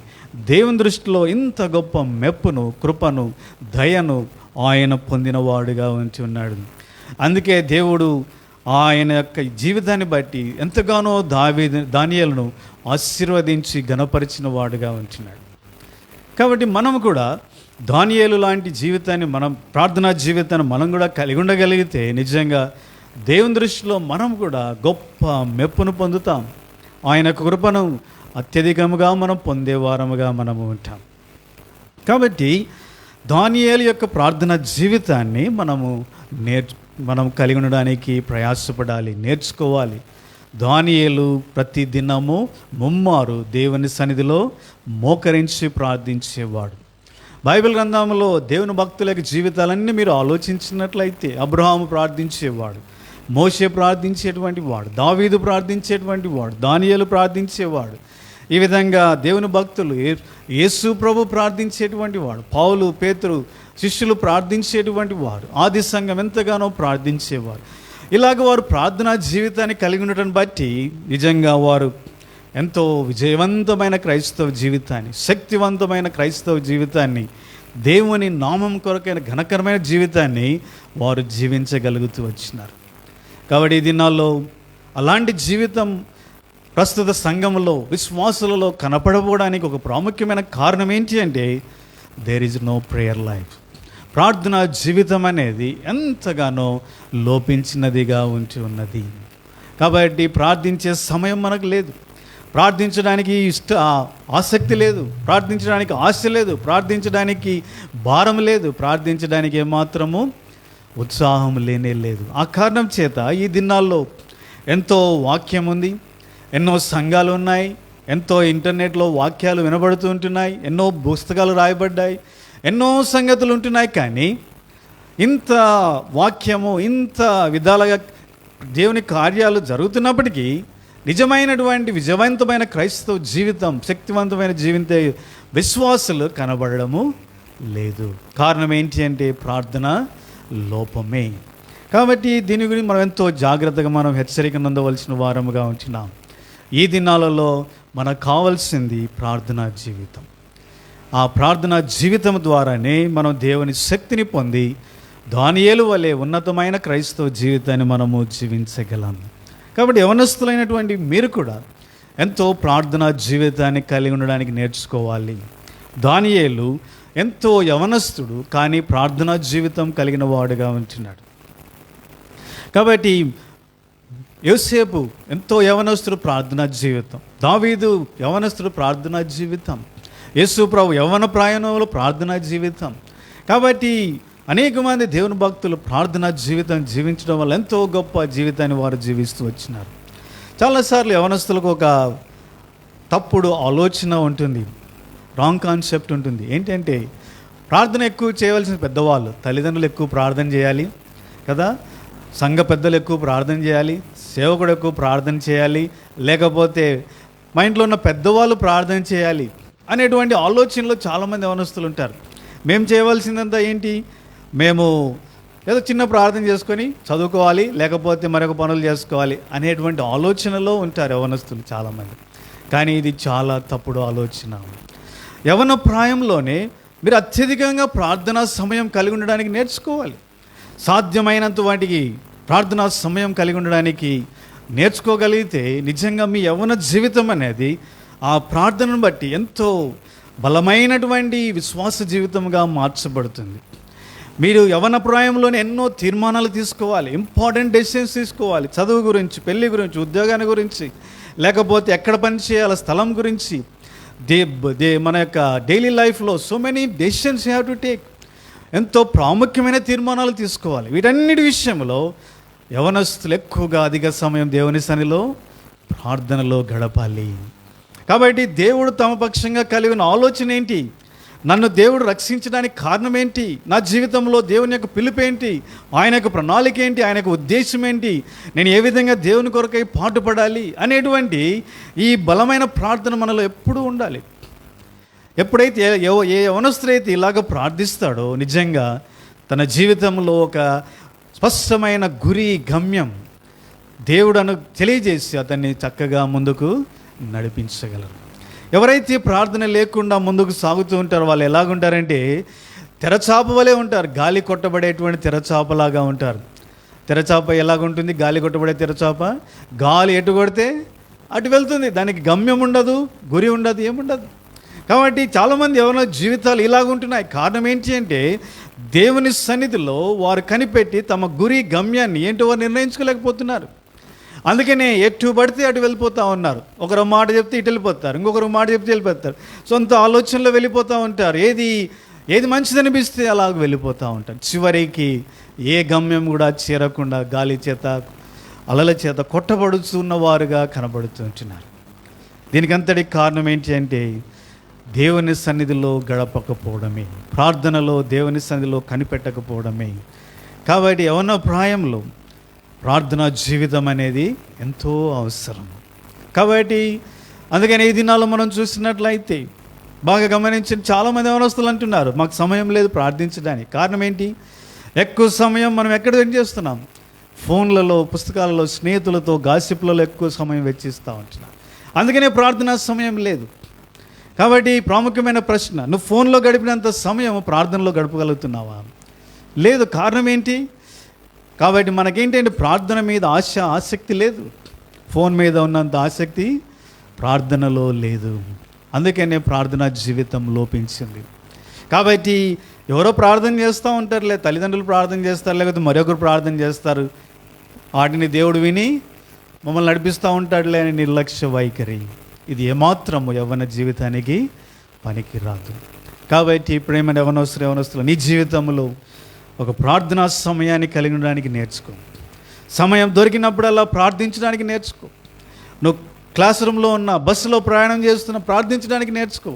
దేవుని దృష్టిలో ఇంత గొప్ప మెప్పును, కృపను, దయను ఆయన పొందినవాడుగా ఉంచి ఉన్నాడు. అందుకే దేవుడు ఆయన యొక్క జీవితాన్ని బట్టి ఎంతగానో దానియేలును ఆశీర్వదించి ఘనపరిచిన వాడుగా ఉంటున్నాడు. కాబట్టి మనం కూడా దానియేలు లాంటి జీవితాన్ని, మనం ప్రార్థనా జీవితాన్ని మనం కూడా కలిగి ఉండగలిగితే నిజంగా దేవుని దృష్టిలో మనం కూడా గొప్ప మెప్పును పొందుతాం. ఆయన కృపను అత్యధికముగా మనం పొందేవారముగా మనము ఉంటాం. కాబట్టి దానియేలు యొక్క ప్రార్థనా జీవితాన్ని మనం కలిగి ఉండడానికి ప్రయాసపడాలి, నేర్చుకోవాలి. దానియేలు ప్రతి దినము ముమ్మారు దేవుని సన్నిధిలో మోకరించి ప్రార్థించేవాడు. బైబిల్ గ్రంథంలో దేవుని భక్తుల యొక్క జీవితాలన్నీ మీరు ఆలోచించినట్లయితే అబ్రహాము ప్రార్థించేవాడు, మోషే ప్రార్థించేటువంటి వాడు, దావీదు ప్రార్థించేటువంటి వాడు, దానియేలు ప్రార్థించేవాడు. ఈ విధంగా దేవుని భక్తులు, యేసు ప్రభు ప్రార్థించేటువంటి వాడు, పౌలు, పేతురు శిష్యులు ప్రార్థించేటువంటి వారు, ఆది సంఘం ఎంతగానో ప్రార్థించేవారు. ఇలాగ వారు ప్రార్థనా జీవితాన్ని కలిగి ఉండటం బట్టి నిజంగా వారు ఎంతో విజయవంతమైన క్రైస్తవ జీవితాన్ని, శక్తివంతమైన క్రైస్తవ జీవితాన్ని, దేవుని నామం కొరకైన ఘనకరమైన జీవితాన్ని వారు జీవించగలుగుతూ వచ్చినారు. కాబట్టి ఈ దినాల్లో అలాంటి జీవితం ప్రస్తుత సంఘంలో, విశ్వాసులలో కనపడబోవడానికి ఒక ప్రాముఖ్యమైన కారణం ఏంటి అంటే there is no prayer life. ప్రార్థనా జీవితం అనేది ఎంతగానో లోపించినదిగా ఉంచి ఉన్నది. కాబట్టి ప్రార్థించే సమయం మనకు లేదు, ప్రార్థించడానికి ఆసక్తి లేదు, ప్రార్థించడానికి ఆశ లేదు, ప్రార్థించడానికి భారం లేదు, ప్రార్థించడానికి ఏమాత్రము ఉత్సాహం లేనే లేదు. ఆ కారణం చేత ఈ దినాల్లో ఎంతో వాక్యం ఉంది, ఎన్నో సంఘాలు ఉన్నాయి, ఎంతో ఇంటర్నెట్లో వాక్యాలు వినబడుతూ ఉంటున్నాయి, ఎన్నో పుస్తకాలు రాయబడ్డాయి, ఎన్నో సంగతులు ఉంటున్నాయి. కానీ ఇంత వాక్యము, ఇంత విధాలుగా దేవుని కార్యాలు జరుగుతున్నప్పటికీ నిజమైనటువంటి విజయవంతమైన క్రైస్తవ జీవితం, శక్తివంతమైన జీవిత విశ్వాసులు కనబడము లేదు. కారణం ఏంటి అంటే ప్రార్థన లోపమే. కాబట్టి దీని గురించి మనం ఎంతో జాగ్రత్తగా మనం హెచ్చరిక నందవలసిన వారముగా ఉంటున్నాం. ఈ దినాలలో మనకు కావాల్సింది ప్రార్థనా జీవితం. ఆ ప్రార్థనా జీవితం ద్వారానే మనం దేవుని శక్తిని పొంది దానియేలు వలె ఉన్నతమైన క్రైస్తవ జీవితాన్ని మనము జీవించగలం. కాబట్టి యవనస్తులైనటువంటి మీరు కూడా ఎంతో ప్రార్థనా జీవితాన్ని కలిగి ఉండడానికి నేర్చుకోవాలి. దానియేలు ఎంతో యవనస్తుడు, కానీ ప్రార్థనా జీవితం కలిగిన వాడుగా ఉంటున్నాడు. కాబట్టి యోసేపు ఎంతో యవనస్తుడు, ప్రార్థనా జీవితం. దావీదు యవనస్తుడు, ప్రార్థనా జీవితం. యేసు ప్రభు యవ్వన ప్రాయంలో ప్రార్థనా జీవితం. కాబట్టి అనేక మంది దేవుని భక్తులు ప్రార్థనా జీవితం జీవించడం వల్ల ఎంతో గొప్ప జీవితాన్ని వారు జీవిస్తూ వచ్చినారు. చాలాసార్లు యవనస్తులకు ఒక తప్పుడు ఆలోచన ఉంటుంది, రాంగ్ కాన్సెప్ట్ ఉంటుంది. ఏంటంటే ప్రార్థన ఎక్కువ చేయవలసిన పెద్దవాళ్ళు, తల్లిదండ్రులు ఎక్కువ ప్రార్థన చేయాలి కదా, సంఘ పెద్దలు ఎక్కువ ప్రార్థన చేయాలి, సేవకుడు ఎక్కువ ప్రార్థన చేయాలి, లేకపోతే మా ఇంట్లో ఉన్న పెద్దవాళ్ళు ప్రార్థన చేయాలి అనేటువంటి ఆలోచనలో చాలామంది యవనస్తులు ఉంటారు. మేము చేయవలసిందంతా ఏంటి, మేము ఏదో చిన్న ప్రార్థన చేసుకొని చదువుకోవాలి, లేకపోతే మరొక పనులు చేసుకోవాలి అనేటువంటి ఆలోచనలో ఉంటారు యవనస్తులు చాలామంది. కానీ ఇది చాలా తప్పుడు ఆలోచన. యవన ప్రాయంలోనే మీరు అత్యధికంగా ప్రార్థనా సమయం కలిగి ఉండడానికి నేర్చుకోవాలి. సాధ్యమైనంత వాటికి ప్రార్థనా సమయం కలిగి ఉండడానికి నేర్చుకోగలిగితే నిజంగా మీ యవ్వన జీవితం అనేది ఆ ప్రార్థనను బట్టి ఎంతో బలమైనటువంటి విశ్వాస జీవితంగా మార్చబడుతుంది. మీరు యవ్వన ప్రాయంలోనే ఎన్నో తీర్మానాలు తీసుకోవాలి, ఇంపార్టెంట్ డెసిషన్స్ తీసుకోవాలి. చదువు గురించి, పెళ్లి గురించి, ఉద్యోగాన్ని గురించి, లేకపోతే ఎక్కడ పని చేయాలి, స్థలం గురించి, మన యొక్క డైలీ లైఫ్లో so many decisions you have to take. ఎంతో ప్రాముఖ్యమైన తీర్మానాలు తీసుకోవాలి. వీటన్నిటి విషయంలో యవనస్తులు ఎక్కువగా అధిక సమయం దేవుని సన్నిధిలో ప్రార్థనలో గడపాలి. కాబట్టి దేవుడు తమ పక్షంగా కలిగిన ఆలోచన ఏంటి, నన్ను దేవుడు రక్షించడానికి కారణం ఏంటి, నా జీవితంలో దేవుని యొక్క పిలుపు ఏంటి, ఆయన యొక్క ప్రణాళిక ఏంటి, ఆయన యొక్క ఉద్దేశం ఏంటి, నేను ఏ విధంగా దేవుని కొరకై పాటుపడాలి అనేటువంటి ఈ బలమైన ప్రార్థన మనలో ఎప్పుడూ ఉండాలి. ఎప్పుడైతే ఏ యవనస్తుడైతే ఇలాగ ప్రార్థిస్తాడో నిజంగా తన జీవితంలో ఒక స్పష్టమైన గురి, గమ్యం దేవుడను తెలియజేసి అతన్ని చక్కగా ముందుకు నడిపించగలరు. ఎవరైతే ప్రార్థన లేకుండా ముందుకు సాగుతూ ఉంటారో వాళ్ళు ఎలాగుంటారంటే తెరచాప వలె ఉంటారు. గాలి కొట్టబడేటువంటి తెరచాపలాగా ఉంటారు. తెరచాప ఎలాగుంటుంది, గాలి కొట్టబడే తెరచాప, గాలి ఎటు కొడితే అటు వెళ్తుంది. దానికి గమ్యం ఉండదు, గురి ఉండదు, ఏముండదు. కాబట్టి చాలామంది ఎవరైనా జీవితాలు ఇలాగుంటున్నాయి. కారణం ఏంటి అంటే దేవుని సన్నిధిలో వారు కనిపెట్టి తమ గురి, గమ్యాన్ని ఏంటో వారు నిర్ణయించుకోలేకపోతున్నారు. అందుకనే ఎటు పడితే అటు వెళ్ళిపోతూ ఉన్నారు. ఒకరు మాట చెప్తే ఇటు వెళ్ళిపోతారు, ఇంకొకరు మాట చెప్తే వెళ్ళిపోతారు. సొంత ఆలోచనలో వెళ్ళిపోతూ ఉంటారు. ఏది మంచిదనిపిస్తే అలాగ వెళ్ళిపోతూ ఉంటారు. చివరికి ఏ గమ్యం కూడా చేరకుండా గాలి చేత, అలల చేత కొట్టబడుతున్న వారుగా కనబడుతుంటున్నారు. దీనికంతటి కారణం ఏంటి అంటే దేవుని సన్నిధిలో గడపకపోవడమే, ప్రార్థనలో దేవుని సన్నిధిలో కనిపెట్టకపోవడమే. కాబట్టి యవ్వన ప్రాయంలో ప్రార్థనా జీవితం అనేది ఎంతో అవసరం. కాబట్టి అందుకని ఈ దినాల్లో మనం చూసినట్లయితే బాగా గమనించిన చాలామంది యవనస్తులు అంటున్నారు మాకు సమయం లేదు ప్రార్థించడానికి. కారణం ఏంటి, ఎక్కువ సమయం మనం ఎక్కడ చేస్తున్నాం, ఫోన్లలో, పుస్తకాలలో, స్నేహితులతో, గాసిప్లలో ఎక్కువ సమయం వెచ్చిస్తూ ఉంటున్నాం. అందుకనే ప్రార్థనా సమయం లేదు. కాబట్టి ప్రాముఖ్యమైన ప్రశ్న, నువ్వు ఫోన్లో గడిపినంత సమయం ప్రార్థనలో గడపగలుగుతున్నావా? లేదు. కారణం ఏంటి? కాబట్టి మనకేంటంటే ప్రార్థన మీద ఆసక్తి లేదు. ఫోన్ మీద ఉన్నంత ఆసక్తి ప్రార్థనలో లేదు. అందుకనే ప్రార్థనా జీవితం లోపించింది. కాబట్టి ఎవరో ప్రార్థన చేస్తూ ఉంటారు, లేదా తల్లిదండ్రులు ప్రార్థన చేస్తారు, లేకపోతే మరొకరు ప్రార్థన చేస్తారు. వాటిని దేవుడు విని మమ్మల్ని నడిపిస్తూ ఉంటాడులే అని నిర్లక్ష్య వైఖరి. ఇది ఏమాత్రము యవ్వన జీవితానికి పనికి రాదు. కాబట్టి ప్రేమ యవనస్తులు నీ జీవితంలో ఒక ప్రార్థనా సమయాన్ని కలిగి ఉండడానికి నేర్చుకో. సమయం దొరికినప్పుడల్లా ప్రార్థించడానికి నేర్చుకో. నువ్వు క్లాస్ రూమ్లో ఉన్న, బస్సులో ప్రయాణం చేస్తున్న ప్రార్థించడానికి నేర్చుకో.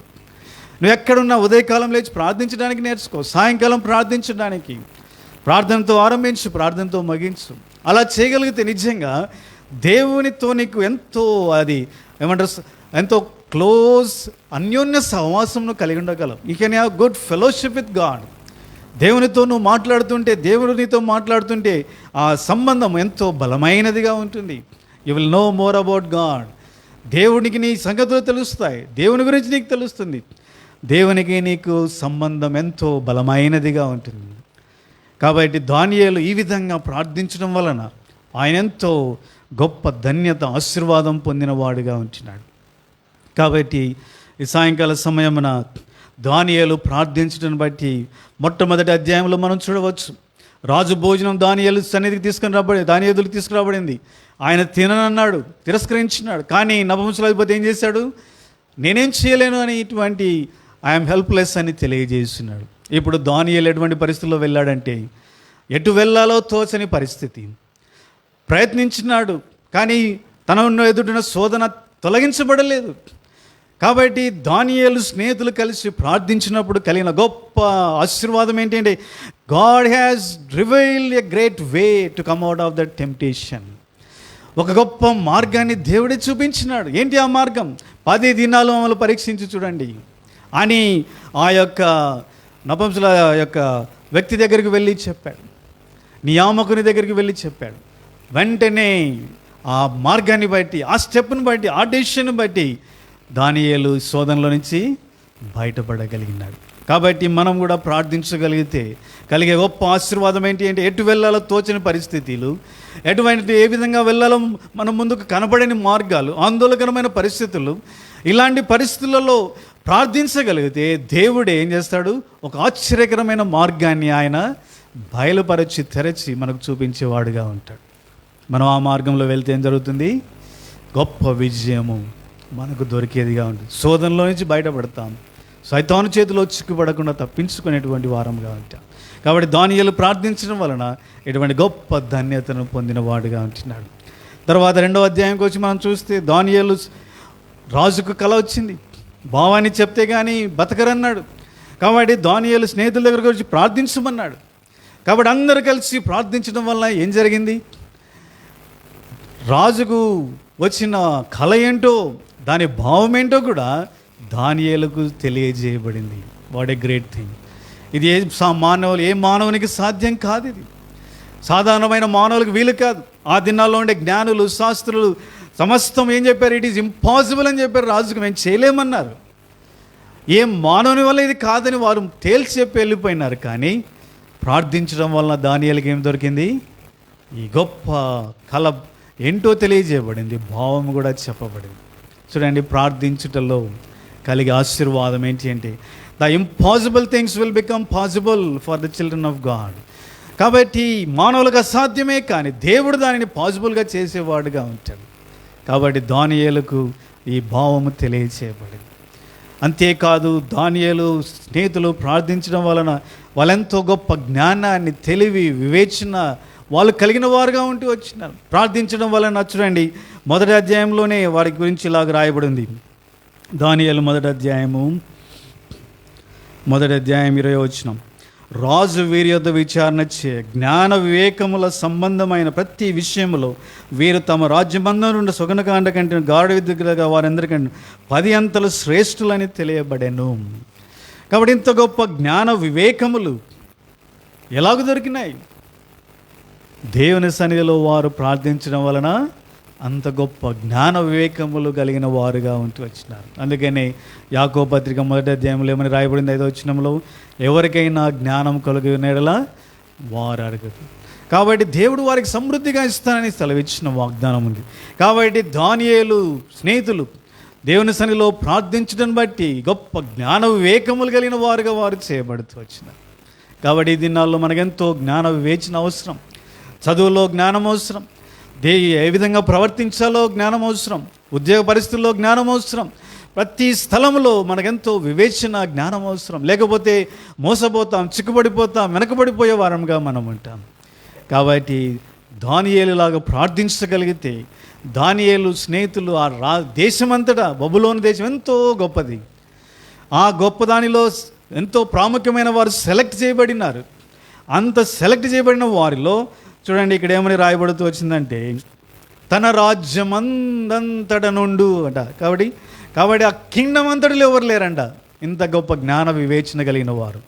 నువ్వు ఎక్కడున్నా ఉదయకాలం లేచి ప్రార్థించడానికి నేర్చుకో. సాయంకాలం ప్రార్థించడానికి, ప్రార్థనతో ఆరంభించు, ప్రార్థనతో ముగించు. అలా చేయగలిగితే నిజంగా దేవునితో నీకు ఎంతో ఎంతో క్లోజ్ అన్యోన్య సహవాసంను కలిగి ఉండగలవు. You can have good fellowship with God. దేవునితో నువ్వు మాట్లాడుతుంటే, దేవుడు నీతో మాట్లాడుతుంటే ఆ సంబంధం ఎంతో బలమైనదిగా ఉంటుంది. You will know more about God. దేవునికి నీ సంగతులు తెలుస్తాయి, దేవుని గురించి నీకు తెలుస్తుంది. దేవునికి నీకు సంబంధం ఎంతో బలమైనదిగా ఉంటుంది. కాబట్టి దానియేలు ఈ విధంగా ప్రార్థించడం వలన ఆయన ఎంతో గొప్ప ధన్యత, ఆశీర్వాదం పొందినవాడుగా ఉంటున్నాడు. కాబట్టి ఈ సాయంకాల సమయమున దానియేలు ప్రార్థించడం బట్టి మొట్టమొదటి అధ్యాయంలో మనం చూడవచ్చు. రాజు భోజనం దానియేలు సన్నిధికి దానియేలుకి తీసుకురాబడింది. ఆయన తిననన్నాడు, తిరస్కరించినాడు. కానీ నపుంసకులాధిపతి ఏం చేశాడు, నేనేం చేయలేను అని ఇటువంటి ఐఎమ్ హెల్ప్లెస్ అని తెలియజేస్తున్నాడు. ఇప్పుడు దానియేలు ఎటువంటి పరిస్థితుల్లో వెళ్ళాడంటే ఎటు వెళ్ళాలో తోచని పరిస్థితి. ప్రయత్నించినాడు, కానీ తన ఎదుటిన శోధన తొలగించబడలేదు. కాబట్టి దానియేలు స్నేహితులు కలిసి ప్రార్థించినప్పుడు కలిగిన గొప్ప ఆశీర్వాదం ఏంటంటే God has revealed a great way to come out of that temptation. ఒక గొప్ప మార్గాన్ని దేవుడే చూపించినాడు. ఏంటి ఆ మార్గం? 10 దినాలు మమ్మల్ని పరీక్షించి చూడండి అని ఆ యొక్క నపుంసకుల యొక్క వ్యక్తి దగ్గరికి వెళ్ళి చెప్పాడు, నియామకుని దగ్గరికి వెళ్ళి చెప్పాడు. వెంటనే ఆ మార్గాన్ని బట్టి, ఆ స్టెప్ని బట్టి, ఆ డెసిషన్ బట్టి దానియేలు శోధనలో నుంచి బయటపడగలిగినాడు. కాబట్టి మనం కూడా ప్రార్థించగలిగితే కలిగే గొప్ప ఆశీర్వాదం ఏంటి అంటే, ఎటు వెళ్ళాలో తోచని పరిస్థితులు, ఏ విధంగా వెళ్ళాలో మనం ముందుకు కనపడని మార్గాలు, ఆందోళనకరమైన పరిస్థితులు, ఇలాంటి పరిస్థితులలో ప్రార్థించగలిగితే దేవుడు ఏం చేస్తాడు? ఒక ఆశ్చర్యకరమైన మార్గాన్ని ఆయన బయలుపరచి తెరచి మనకు చూపించేవాడుగా ఉంటాడు. మనం ఆ మార్గంలో వెళ్తే ఏం జరుగుతుంది? గొప్ప విజయము మనకు దొరికేదిగా ఉంటుంది. శోధనలో నుంచి బయటపడతాం, సైతాను చేతిలో చిక్కుపడకుండా తప్పించుకునేటువంటి వారంగా ఉంటాం. కాబట్టి దానియేలు ప్రార్థించడం వలన ఇటువంటి గొప్ప ధన్యతను పొందిన వాడుగా ఉంటున్నాడు. తర్వాత 2వ అధ్యాయంకి వచ్చి మనం చూస్తే, దానియేలు రాజుకు కల వచ్చింది, భావాన్ని చెప్తే కానీ బతకరన్నాడు. కాబట్టి దానియేలు స్నేహితుల దగ్గరకు వచ్చి ప్రార్థించమన్నాడు. కాబట్టి అందరూ కలిసి ప్రార్థించడం వల్ల ఏం జరిగింది? రాజుకు వచ్చిన కల ఏంటో, దాని భావం ఏంటో కూడా దానియేలుకు తెలియజేయబడింది. What a great thing! ఇది ఏ మానవునికి సాధ్యం కాదు. ఇది సాధారణమైన మానవులకు వీలు కాదు. ఆ దినాల్లో ఉండే జ్ఞానులు, శాస్త్రులు సమస్తం ఏం చెప్పారు? ఇట్ ఈజ్ ఇంపాసిబుల్ అని చెప్పారు. రాజుకు మేము చేయలేమన్నారు. ఏ మానవుని వల్ల ఇది కాదని వారు తేల్చి చెప్పి వెళ్ళిపోయినారు. కానీ ప్రార్థించడం వలన దానియేలుకి ఏం దొరికింది? ఈ గొప్ప కల ఏంటో తెలియజేయబడింది, భావం కూడా చెప్పబడింది. చూడండి, ప్రార్థించుటలో కలిగే ఆశీర్వాదం ఏంటి అంటే, the impossible things will become possible for the children of God. కాబట్టి మానవులకు అసాధ్యమే, కానీ దేవుడు దానిని పాసిబుల్గా చేసేవాడుగా ఉంటాడు. కాబట్టి దానియేలుకు ఈ భావము తెలియచేయబడింది. అంతేకాదు, దానియేలు స్నేహితులు ప్రార్థించడం వలన వాళ్ళెంతో గొప్ప జ్ఞానాన్ని, తెలివి, వివేచన వాళ్ళు కలిగిన వారుగా ఉంటూ వచ్చినారు. ప్రార్థించడం వలన చూడండి, 1వ అధ్యాయంలోనే వారి గురించి ఇలాగ రాయబడింది. దానియేలు 1వ అధ్యాయం 20వ వచనం. రాజు వీరి యొద్ద విచారణ చే జ్ఞాన వివేకముల సంబంధమైన ప్రతి విషయంలో వీరు తమ రాజ్యబంధం నుండి సుగనకాండ కంటే గాఢ విద్యగా వారందరికంటే 10 అంతలు శ్రేష్ఠులని తెలియబడెను. కాబట్టి ఇంత గొప్ప జ్ఞాన వివేకములు ఎలాగ దొరికినాయి? దేవుని సన్నిధిలో వారు ప్రార్థించడం వలన అంత గొప్ప జ్ఞాన వివేకములు కలిగిన వారుగా ఉంటూ వచ్చినారు. అందుకని యాకోబు పత్రిక 1వ అధ్యాయంలో ఏమని రాయబడింది? 5వ వచనంలో, ఎవరికైనా జ్ఞానం కలిగిన ఎడల వారు అడగదు. కాబట్టి దేవుడు వారికి సమృద్ధిగా ఇస్తానని సెలవిచ్చిన వాగ్దానం ఉంది. కాబట్టి దానియేలు స్నేహితులు దేవుని సన్నిధిలో ప్రార్థించడం బట్టి గొప్ప జ్ఞాన వివేకములు కలిగిన వారుగా వారు చేయబడుతూ వచ్చినారు. కాబట్టి ఈ దినాల్లో మనకెంతో జ్ఞాన వివేచన అవసరం. చదువులో జ్ఞానం అవసరం, ఏ విధంగా ప్రవర్తించాలో జ్ఞానం అవసరం, ఉద్యోగ పరిస్థితుల్లో జ్ఞానం అవసరం, ప్రతి స్థలంలో మనకెంతో వివేచన, జ్ఞానం అవసరం. లేకపోతే మోసపోతాం, చిక్కుపడిపోతాం, వెనకబడిపోయే వారంగా మనం ఉంటాం. కాబట్టి దానియేలులాగా ప్రార్థించగలిగితే, దానియేలు స్నేహితులు ఆ దేశమంతటా, బబులోను దేశం ఎంతో గొప్పది, ఆ గొప్ప దానిలో ఎంతో ప్రాముఖ్యమైన వారు సెలెక్ట్ చేయబడినారు. అంత సెలెక్ట్ చేయబడిన వారిలో చూడండి, ఇక్కడ ఏమని రాయబడుతూ వచ్చిందంటే, తన రాజ్యమందంతట నుండు అంట. కాబట్టి ఆ కింగ్డమ్ అంతటిలో ఎవరు లేరంట ఇంత గొప్ప జ్ఞాన వివేచన కలిగిన వారు.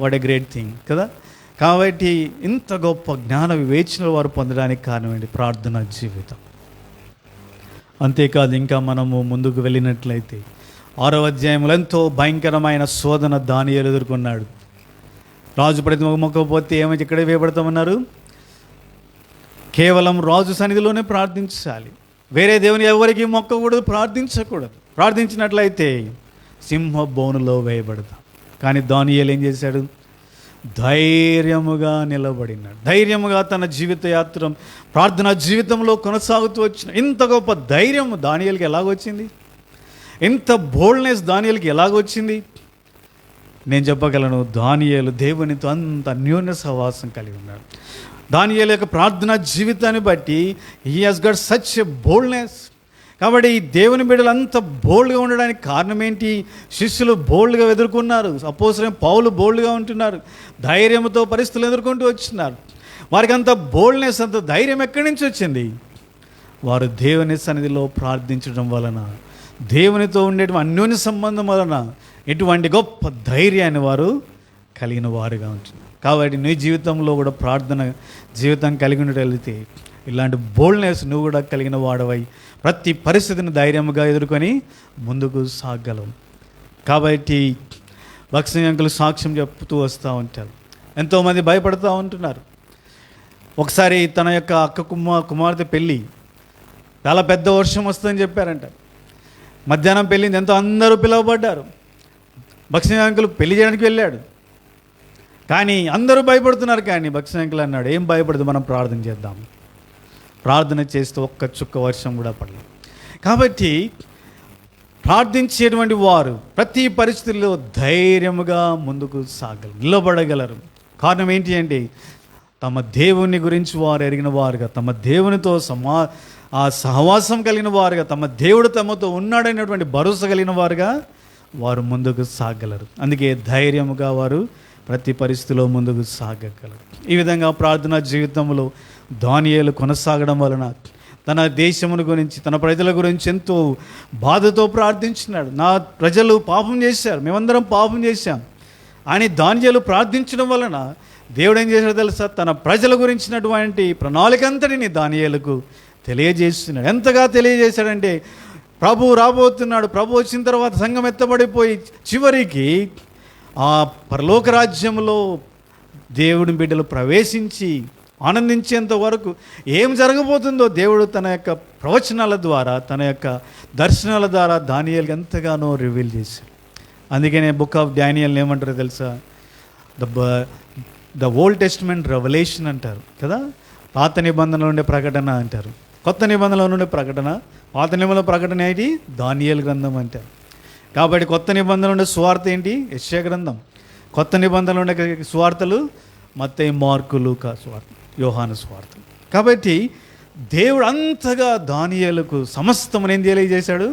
వాట్ ఏ గ్రేట్ థింగ్ కదా! కాబట్టి ఇంత గొప్ప జ్ఞాన వివేచన వారు పొందడానికి కారణం ఏంటి? ప్రార్థనా జీవితం. అంతేకాదు, ఇంకా మనము ముందుకు వెళ్ళినట్లయితే 6వ అధ్యాయంలో ఎంతో భయంకరమైన శోధన దానియేలు ఎదుర్కొన్నాడు. రాజు ప్రతి మొక్కపోతే ఏమైతే ఇక్కడే వేయబడతామన్నారు? కేవలం రాజు సన్నిధిలోనే ప్రార్థించాలి, వేరే దేవుని ఎవరికి మొక్కకూడదు, ప్రార్థించకూడదు. ప్రార్థించినట్లయితే సింహ బోనులో వేయబడతాం. కానీ దానియేలు ఏం చేశాడు? ధైర్యముగా నిలబడినాడు. ధైర్యముగా తన జీవిత యాత్ర, ప్రార్థనా జీవితంలో కొనసాగుతూ వచ్చిన ఇంత గొప్ప ధైర్యం దానియేలుకి ఎలాగొచ్చింది? ఇంత బోల్డ్నెస్ దానియేలుకి ఎలాగొచ్చింది? నేను చెప్పగలను, దానియేలు దేవునితో అంత అన్యోన్య సహవాసం కలిగి ఉన్నాడు. దానియేలు యొక్క ప్రార్థనా జీవితాన్ని బట్టి he has got such a boldness. కాబట్టి ఈ దేవుని బిడ్డలు అంత బోల్డ్గా ఉండడానికి కారణం ఏంటి? శిష్యులు బోల్డ్గా ఎదుర్కొన్నారు. అపోస్తలుడైన పౌలు బోల్డ్గా ఉంటున్నారు, ధైర్యంతో పరిస్థితులు ఎదుర్కొంటూ వచ్చినారు. వారికి అంత బోల్డ్నెస్, అంత ధైర్యం ఎక్కడి నుంచి వచ్చింది? వారు దేవుని సన్నిధిలో ప్రార్థించడం వలన, దేవునితో ఉండేటువంటి అన్యోన్య సంబంధం వలన ఎటువంటి గొప్ప ధైర్యాన్ని వారు కలిగిన వారుగా ఉంటున్నారు. కాబట్టి నీ జీవితంలో కూడా ప్రార్థన జీవితం కలిగి ఉండగలిగితే ఇలాంటి బోల్డ్నెస్ నువ్వు కూడా కలిగిన వాడవై ప్రతి పరిస్థితిని ధైర్యంగా ఎదుర్కొని ముందుకు సాగలవు. కాబట్టి భక్సింగ్ అంకుల్ సాక్ష్యం చెప్తూ వస్తూ ఉంటారు. ఎంతోమంది భయపడుతూ ఉంటున్నారు. ఒకసారి తన యొక్క అక్క కుమార్తె పెళ్ళి, చాలా పెద్ద వర్షం వస్తుందని చెప్పారంట. మధ్యాహ్నం పెళ్ళింది, ఎంతో అందరూ పిలువబడ్డారు. భక్సింగ్ అంకుల్ పెళ్లి చేయడానికి వెళ్ళాడు. కానీ అందరూ భయపడుతున్నారు. కానీ భక్సింగ్ అంకుల్ అన్నాడు, ఏం భయపడదు, మనం ప్రార్థన చేద్దాం. ప్రార్థన చేస్తే ఒక్క చుక్క వర్షం కూడా పడలేదు. కాబట్టి ప్రార్థించేటువంటి వారు ప్రతి పరిస్థితుల్లో ధైర్యముగా ముందుకు సాగలరు, నిలబడగలరు. కారణం ఏంటి అంటే తమ దేవుని గురించి వారు ఎరిగిన వారుగా, తమ దేవునితో ఆ సహవాసం కలిగిన వారుగా, తమ దేవుడు తమతో ఉన్నాడనేటువంటి భరోసా కలిగిన వారుగా వారు ముందుకు సాగలరు. అందుకే ధైర్యముగా వారు ప్రతి పరిస్థితిలో ముందుకు సాగగలరు. ఈ విధంగా ప్రార్థనా జీవితంలో దానియేలు కొనసాగడం వలన తన దేశమును గురించి, తన ప్రజల గురించి ఎంతో బాధతో ప్రార్థించినాడు. నా ప్రజలు పాపం చేశారు, మేమందరం పాపం చేశాం అని దానియేలు ప్రార్థించడం వలన దేవుడు ఏం చేశాడో తెలుసా? తన ప్రజల గురించినటువంటి ప్రణాళిక అంతటిని దానియేలుకు తెలియజేస్తున్నాడు. ఎంతగా తెలియజేశాడంటే, ప్రభు రాబోతున్నాడు, ప్రభు వచ్చిన తర్వాత సంఘం ఎత్తబడిపోయి చివరికి ఆ పరలోక రాజ్యంలో దేవుడి బిడ్డలు ప్రవేశించి ఆనందించేంత వరకు ఏం జరగబోతుందో దేవుడు తన యొక్క ప్రవచనాల ద్వారా, తన యొక్క దర్శనాల ద్వారా దానియేలుకి ఎంతగానో రివీల్ చేశాడు. అందుకనే బుక్ ఆఫ్ డానియల్ ఏమంటారో తెలుసా? ద ఓల్డ్ టెస్ట్మెంట్ రెవల్యూషన్ అంటారు కదా. పాత నిబంధనలో ఉండే ప్రకటన అంటారు, కొత్త నిబంధనలో ఉండే ప్రకటన. పాత నిబంధనల ప్రకటన ఏంటి? దానియేలు గ్రంథం అంటారు. కాబట్టి కొత్త నిబంధనలు ఉండే సువార్త ఏంటి? యెషయా గ్రంథం. కొత్త నిబంధనలు ఉండే సువార్తలు మత్తయి, మార్కు, లూకా సువార్త, యోహాను సువార్త. కాబట్టి దేవుడు అంతగా దానియేలుకు సమస్తమును ఏం తెలియజేశాడు?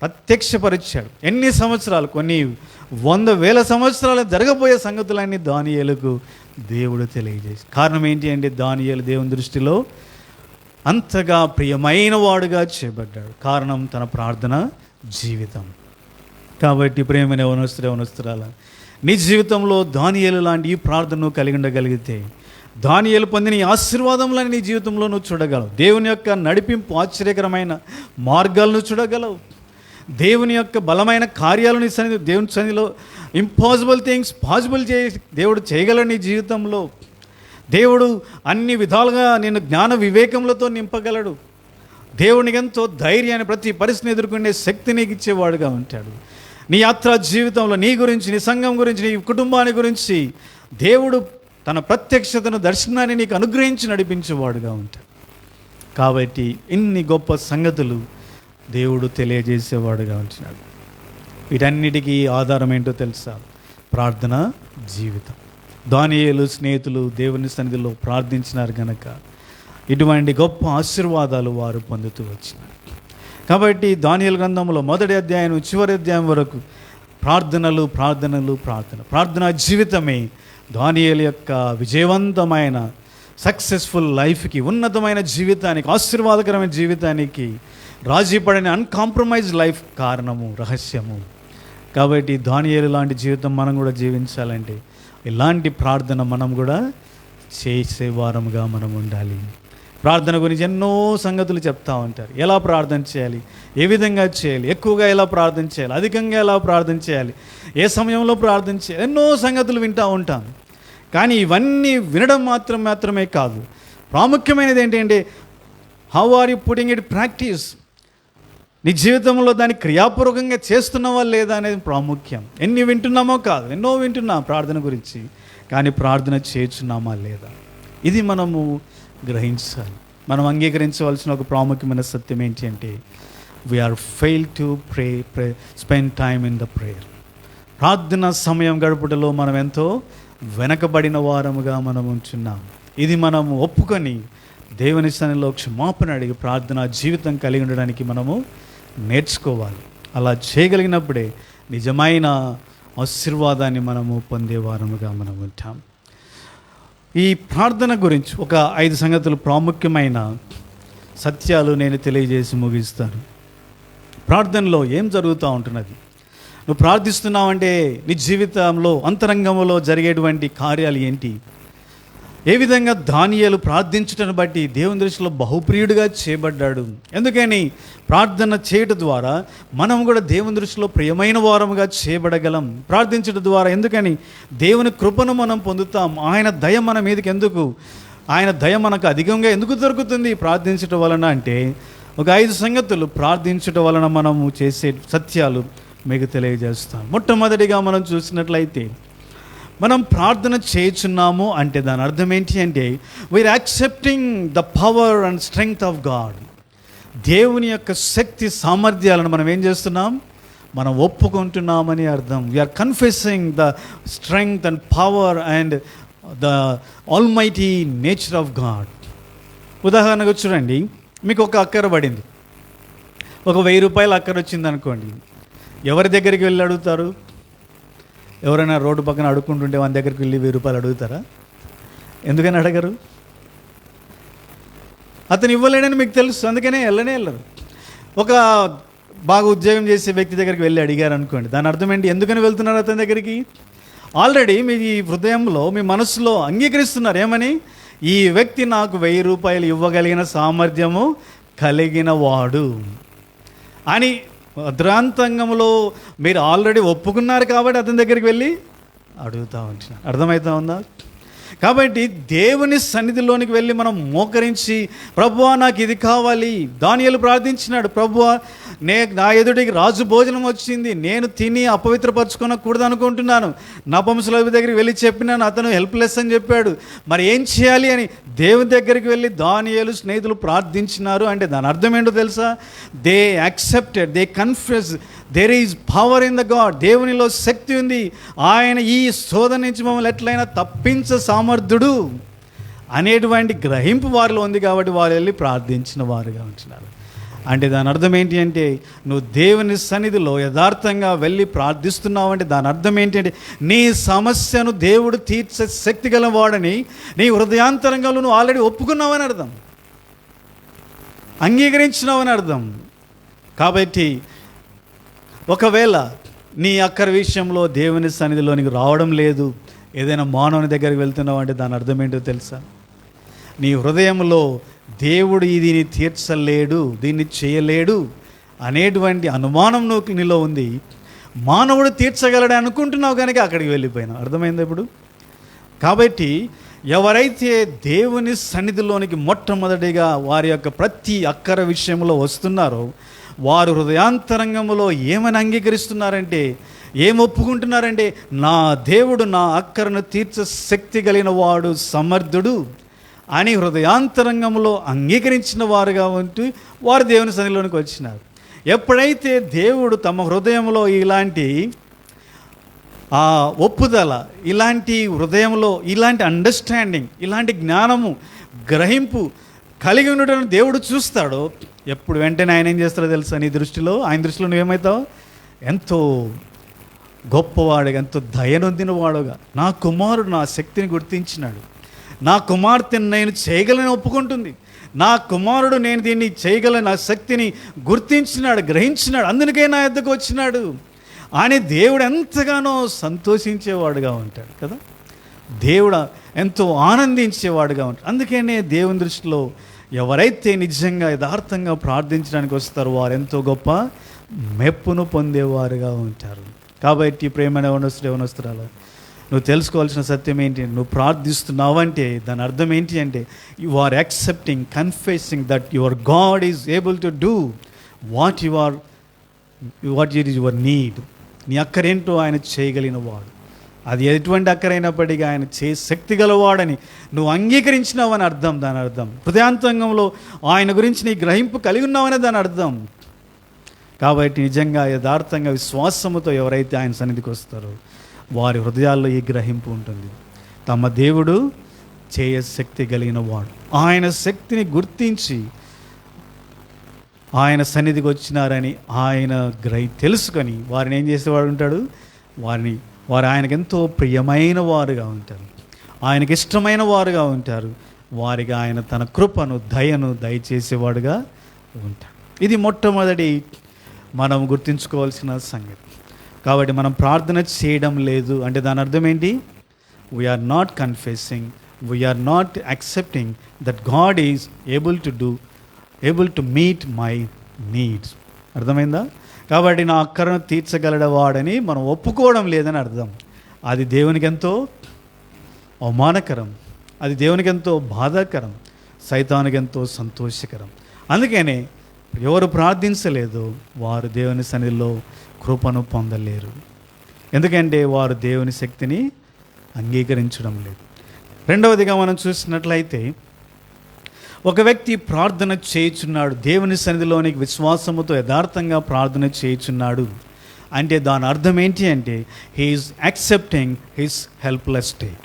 ప్రత్యక్షపరిచాడు. ఎన్ని సంవత్సరాలు, కొన్ని 100,000 సంవత్సరాలు జరగబోయే సంగతులన్నీ దానియేలుకు దేవుడు తెలియజేశాడు. కారణం ఏంటి అంటే దానియేలు దేవుని దృష్టిలో అంతగా ప్రియమైన వాడుగా చేయబడ్డాడు. కారణం తన ప్రార్థన జీవితం. కాబట్టి ప్రియమైన యవనస్తురాల, నీ జీవితంలో దానియేలు లాంటి ఈ ప్రార్థనను కలిగి ఉండగలిగితే దానియేలు పొందిన ఈ ఆశీర్వాదములను నీ జీవితంలో నువ్వు చూడగలవు. దేవుని యొక్క నడిపింపు, ఆశ్చర్యకరమైన మార్గాలను చూడగలవు. దేవుని యొక్క బలమైన కార్యాలను దేవుని సన్నిధిలో ఇంపాసిబుల్ థింగ్స్ పాసిబుల్ దేవుడు చేయగలడు నీ జీవితంలో. దేవుడు అన్ని విధాలుగా నిన్ను జ్ఞాన వివేకములతో నింపగలడు. దేవునికి ఎంతో ధైర్యాన్ని, ప్రతి పరిస్థితిని ఎదుర్కొనే శక్తి నీకు ఇచ్చేవాడుగా ఉంటాడు. నీ యాత్రా జీవితంలో నీ గురించి, నీ సంఘం గురించి, నీ కుటుంబాన్ని గురించి దేవుడు తన ప్రత్యక్షతను, దర్శనాన్ని నీకు అనుగ్రహించి నడిపించేవాడుగా ఉంటాడు. కాబట్టి ఇన్ని గొప్ప సంగతులు దేవుడు తెలియజేసేవాడుగా ఉంటున్నాడు. వీటన్నిటికీ ఆధారం ఏంటో తెలుసా? ప్రార్థన జీవితం. దానియేలు స్నేహితులు దేవుని సన్నిధిలో ప్రార్థించినారు కనుక ఇటువంటి గొప్ప ఆశీర్వాదాలు వారు పొందుతూ వచ్చినారు. కాబట్టి దానియేలు గ్రంథంలో 1వ అధ్యాయం చివరి అధ్యాయం వరకు ప్రార్థనలు, ప్రార్థనలు, ప్రార్థన. ప్రార్థనా జీవితమే దానియేలు యొక్క విజయవంతమైన సక్సెస్ఫుల్ లైఫ్కి, ఉన్నతమైన జీవితానికి, ఆశీర్వాదకరమైన జీవితానికి, రాజీపడని అన్కాంప్రమైజ్ లైఫ్ కారణము, రహస్యము. కాబట్టి దానియేలు లాంటి జీవితం మనం కూడా జీవించాలంటే ఇలాంటి ప్రార్థన మనం కూడా చేసేవారముగా మనం ఉండాలి. ప్రార్థన గురించి ఎన్నో సంగతులు చెప్తా ఉంటారు. ఎలా ప్రార్థన చేయాలి, ఏ విధంగా చేయాలి, ఎక్కువగా ఎలా ప్రార్థన చేయాలి, అధికంగా ఎలా ప్రార్థన చేయాలి, ఏ సమయంలో ప్రార్థన చేయాలి, ఎన్నో సంగతులు వింటూ ఉంటాం. కానీ ఇవన్నీ వినడం మాత్రమే కాదు, ప్రాముఖ్యమైనది ఏంటంటే how are you putting it practice. నీ జీవితంలో దాన్ని క్రియాపూర్వకంగా చేస్తున్నావా లేదా అనేది ప్రాముఖ్యం. ఎన్ని వింటున్నామో కాదు, ఎన్నో వింటున్నాం ప్రార్థన గురించి, కానీ ప్రార్థన చేస్తున్నామా లేదా, ఇది మనము గ్రహించాలి. మనం అంగీకరించవలసిన ఒక ప్రాముఖ్యమైన సత్యం ఏంటి అంటే we are fail to spend time in the prayer. ప్రార్థన సమయం గడుపుటలో మనం ఎంతో వెనకబడిన వారముగా మనం ఉంటున్నాం. ఇది మనము ఒప్పుకొని దేవుని సన్నిధిలో క్షమాపణ అడిగి ప్రార్థన జీవితం కలిగి ఉండడానికి మనము నేర్చుకోవాలి. అలా చేయగలిగినప్పుడే నిజమైన ఆశీర్వాదాన్ని మనము పొందేవారముగా మనం ఉంటాం. ఈ ప్రార్థన గురించి ఒక 5 సంగతులు, ప్రాముఖ్యమైన సత్యాలు నేను తెలియజేసి ముగిస్తాను. ప్రార్థనలో ఏం జరుగుతూ ఉంటున్నది? నువ్వు ప్రార్థిస్తున్నావంటే నీ జీవితంలో అంతరంగంలో జరిగేటువంటి కార్యాలు ఏంటి? ఏ విధంగా దానియేలు ప్రార్థించటను బట్టి దేవుని దృష్టిలో బహుప్రియుడిగా చేయబడ్డాడు. ఎందుకని ప్రార్థన చేయటం ద్వారా మనం కూడా దేవుని దృష్టిలో ప్రియమైన వారముగా చేయబడగలం. ప్రార్థించడం ద్వారా ఎందుకని దేవుని కృపను మనం పొందుతాం. ఆయన దయ మన మీదకి ఎందుకు, ఆయన దయ మనకు అధికంగా ఎందుకు దొరుకుతుంది ప్రార్థించటం వలన అంటే, ఒక 5 సంగతులు ప్రార్థించటం వలన మనము చేసే సత్యాలు మీకు తెలియజేస్తాం. మొట్టమొదటిగా మనం చూసినట్లయితే, మనం ప్రార్థన చేయుచున్నాము అంటే దాని అర్థం ఏంటి అంటే, we are accepting the power and strength of God. దేవుని యొక్క శక్తి సామర్థ్యాలను మనం ఏం చేస్తున్నాం? మనం ఒప్పుకుంటున్నామని అర్థం. We are confessing the strength and power and the almighty nature of God. ఉదాహరణకు చూడండి, మీకు ఒక అక్కర పడింది, ఒక 1000 రూపాయల అక్కర వచ్చింది అనుకోండి. ఎవరి దగ్గరికి వెళ్ళి అడుగుతారు? ఎవరైనా రోడ్డు పక్కన అడుక్కుంటుంటే వాళ్ళ దగ్గరికి వెళ్ళి 1000 రూపాయలు అడుగుతారా? ఎందుకని అడగరు? అతను ఇవ్వలేడని మీకు తెలుసు, అందుకనే వెళ్ళరు. ఒక బాగా ఉద్యోగం చేసే వ్యక్తి దగ్గరికి వెళ్ళి అడిగారు అనుకోండి, దాని అర్థం ఏంటి? ఎందుకని వెళ్తున్నారు అతని దగ్గరికి? ఆల్రెడీ మీ హృదయంలో, మీ మనసులో అంగీకరిస్తున్నారు ఏమని? ఈ వ్యక్తి నాకు 1000 రూపాయలు ఇవ్వగలిగిన సామర్థ్యము కలిగిన వాడు అని అద్రాంతంగంలో మీరు ఆల్రెడీ ఒప్పుకున్నారు కాబట్టి అతని దగ్గరికి వెళ్ళి అడుగుతూ ఉంటున్నారు. అర్థమవుతా ఉందా? కాబట్టి దేవుని సన్నిధిలోనికి వెళ్ళి మనం మోకరించి, ప్రభువా నాకు ఇది కావాలి. దానియేలు ప్రార్థించినాడు, ప్రభువా నా ఎదుటికి రాజు భోజనం వచ్చింది, నేను తిని అపవిత్రపరచుకోనకూడదు అనుకుంటున్నాను. నపుంసకుల దగ్గరికి వెళ్ళి చెప్పినాను, అతను హెల్ప్లెస్ అని చెప్పాడు, మరి ఏం చేయాలి అని దేవుని దగ్గరికి వెళ్ళి దానియేలు స్నేహితులు ప్రార్థించినారు. అంటే దాని అర్థం ఏంటో తెలుసా? They accepted, they confess there is power in the God. దేవునిలో శక్తి ఉంది, ఆయన ఈ శోధన నుంచి మమ్మల్ని ఎట్లయినా తప్పించ సామర్థ్యుడు అనేటువంటి గ్రహింపు వారిలో ఉంది. కాబట్టి వారు వెళ్ళి ప్రార్థించిన వారుగా ఉంటున్నారు. అంటే దాని అర్థం ఏంటి అంటే, నువ్వు దేవుని సన్నిధిలో యథార్థంగా వెళ్ళి ప్రార్థిస్తున్నావు అంటే దాని అర్థం ఏంటి అంటే, నీ సమస్యను దేవుడు తీర్చే శక్తి గలవాడని నీ హృదయాంతరంగంలో నువ్వు ఆల్రెడీ ఒప్పుకున్నావని అర్థం, అంగీకరించినావని అర్థం. కాబట్టి ఒకవేళ నీ అక్కరి విషయంలో దేవుని సన్నిధిలోనికి రావడం లేదు, ఏదైనా మానవుని దగ్గరికి వెళ్తున్నావు అంటే దాని అర్థం ఏంటో తెలుసా? నీ హృదయంలో దేవుడు దీన్ని తీర్చలేడు, దీన్ని చేయలేడు అనేటువంటి అనుమానం నీలో ఉంది. మానవుడు తీర్చగలడు అనుకుంటున్నావు కనుక అక్కడికి వెళ్ళిపోయినావు. అర్థమైంది ఇప్పుడు? కాబట్టి ఎవరైతే దేవుని సన్నిధిలోనికి మొట్టమొదటిగా వారి యొక్క ప్రతి అక్కర విషయంలో వస్తున్నారో, వారు హృదయాంతరంగంలో ఏమని అంగీకరిస్తున్నారంటే, ఏం ఒప్పుకుంటున్నారంటే, నా దేవుడు నా అక్కరను తీర్చే శక్తి కలిగిన వాడు, సమర్థుడు అని హృదయాంతరంగంలో అంగీకరించిన వారుగా ఉంటూ వారు దేవుని సన్నిధిలోనికి వచ్చినారు. ఎప్పుడైతే దేవుడు తమ హృదయంలో ఇలాంటి ఒప్పుదల, ఇలాంటి హృదయంలో ఇలాంటి అండర్స్టాండింగ్, ఇలాంటి జ్ఞానము, గ్రహింపు కలిగి ఉండటం దేవుడు చూస్తాడో, ఎప్పుడు వెంటనే ఆయన ఏం చేస్తాడో తెలుసా? నీ దృష్టిలో, ఆయన దృష్టిలో నువ్వేమవుతావు? ఎంతో గొప్పవాడుగా, ఎంతో దయనొందిన వాడుగా, నా కుమారుడు నా శక్తిని గుర్తించినాడు, నా కుమార్తెను నేను చేయగలని ఒప్పుకుంటుంది, నా కుమారుడు నేను దీన్ని చేయగలను, నా శక్తిని గుర్తించినాడు, గ్రహించినాడు, అందుకే నా యొద్దకు వచ్చినాడు అని దేవుడు ఎంతగానో సంతోషించేవాడుగా ఉంటాడు కదా. దేవుడు ఎంతో ఆనందించేవాడుగా ఉంటాడు. అందుకనే దేవుని దృష్టిలో ఎవరైతే నిజంగా యథార్థంగా ప్రార్థించడానికి వస్తారో వారు ఎంతో గొప్ప మెప్పును పొందేవారుగా ఉంటారు. కాబట్టి ప్రేమ యవనస్తురాలు, నువ్వు తెలుసుకోవాల్సిన సత్యం ఏంటి? నువ్వు ప్రార్థిస్తున్నావంటే దాని అర్థం ఏంటి అంటే, you are accepting, confessing that your God is able to do what is your need. నీ అక్కరేంటో ఆయన చేయగలిగిన వాడు. అది ఎటువంటి అక్కరైనప్పటికీ ఆయన శక్తి గలవాడని నువ్వు అంగీకరించినావని అర్థం. దాని అర్థం హృదయాంతరంగంలో ఆయన గురించి నీ గ్రహింపు కలిగి ఉన్నావనే దాని అర్థం. కాబట్టి నిజంగా యథార్థంగా విశ్వాసముతో ఎవరైతే ఆయన సన్నిధికి వస్తారో వారి హృదయాల్లో ఈ గ్రహింపు ఉంటుంది. తమ దేవుడు శక్తి కలిగిన వాడు, ఆయన శక్తిని గుర్తించి ఆయన సన్నిధికి వచ్చినారని ఆయన తెలుసుకొని వారిని ఏం చేసేవాడు ఉంటాడు? వారు ఆయనకు ఎంతో ప్రియమైన వారుగా ఉంటారు, ఆయనకి ఇష్టమైన వారుగా ఉంటారు. వారికి ఆయన తన కృపను దయను దయచేసేవాడుగా ఉంటాడు. ఇది మొట్టమొదటి మనం గుర్తుంచుకోవాల్సిన సంగతి. కాబట్టి మనం ప్రార్థన చేయడం లేదు అంటే దాని అర్థం ఏంటి? We are not confessing, we are not accepting that God is able to meet my needs. అర్థమైందా? కాబట్టి నా అక్కరను తీర్చగలడవాడని మనం ఒప్పుకోవడం లేదని అర్థం. అది దేవునికి ఎంతో అవమానకరం, అది దేవునికి ఎంతో బాధాకరం, సైతానికి ఎంతో సంతోషకరం. అందుకనే ఎవరు ప్రార్థించలేదో వారు దేవుని సన్నిధిలో కృపను పొందలేరు. ఎందుకంటే వారు దేవుని శక్తిని అంగీకరించడం లేదు. రెండవదిగా మనం చూసినట్లయితే ఒక వ్యక్తి ప్రార్థన చేయుచున్నాడు, దేవుని సన్నిధిలోనికి విశ్వాసముతో యథార్థంగా ప్రార్థన చేయుచున్నాడు అంటే దాని అర్థం ఏంటి అంటే he is accepting his helpless state.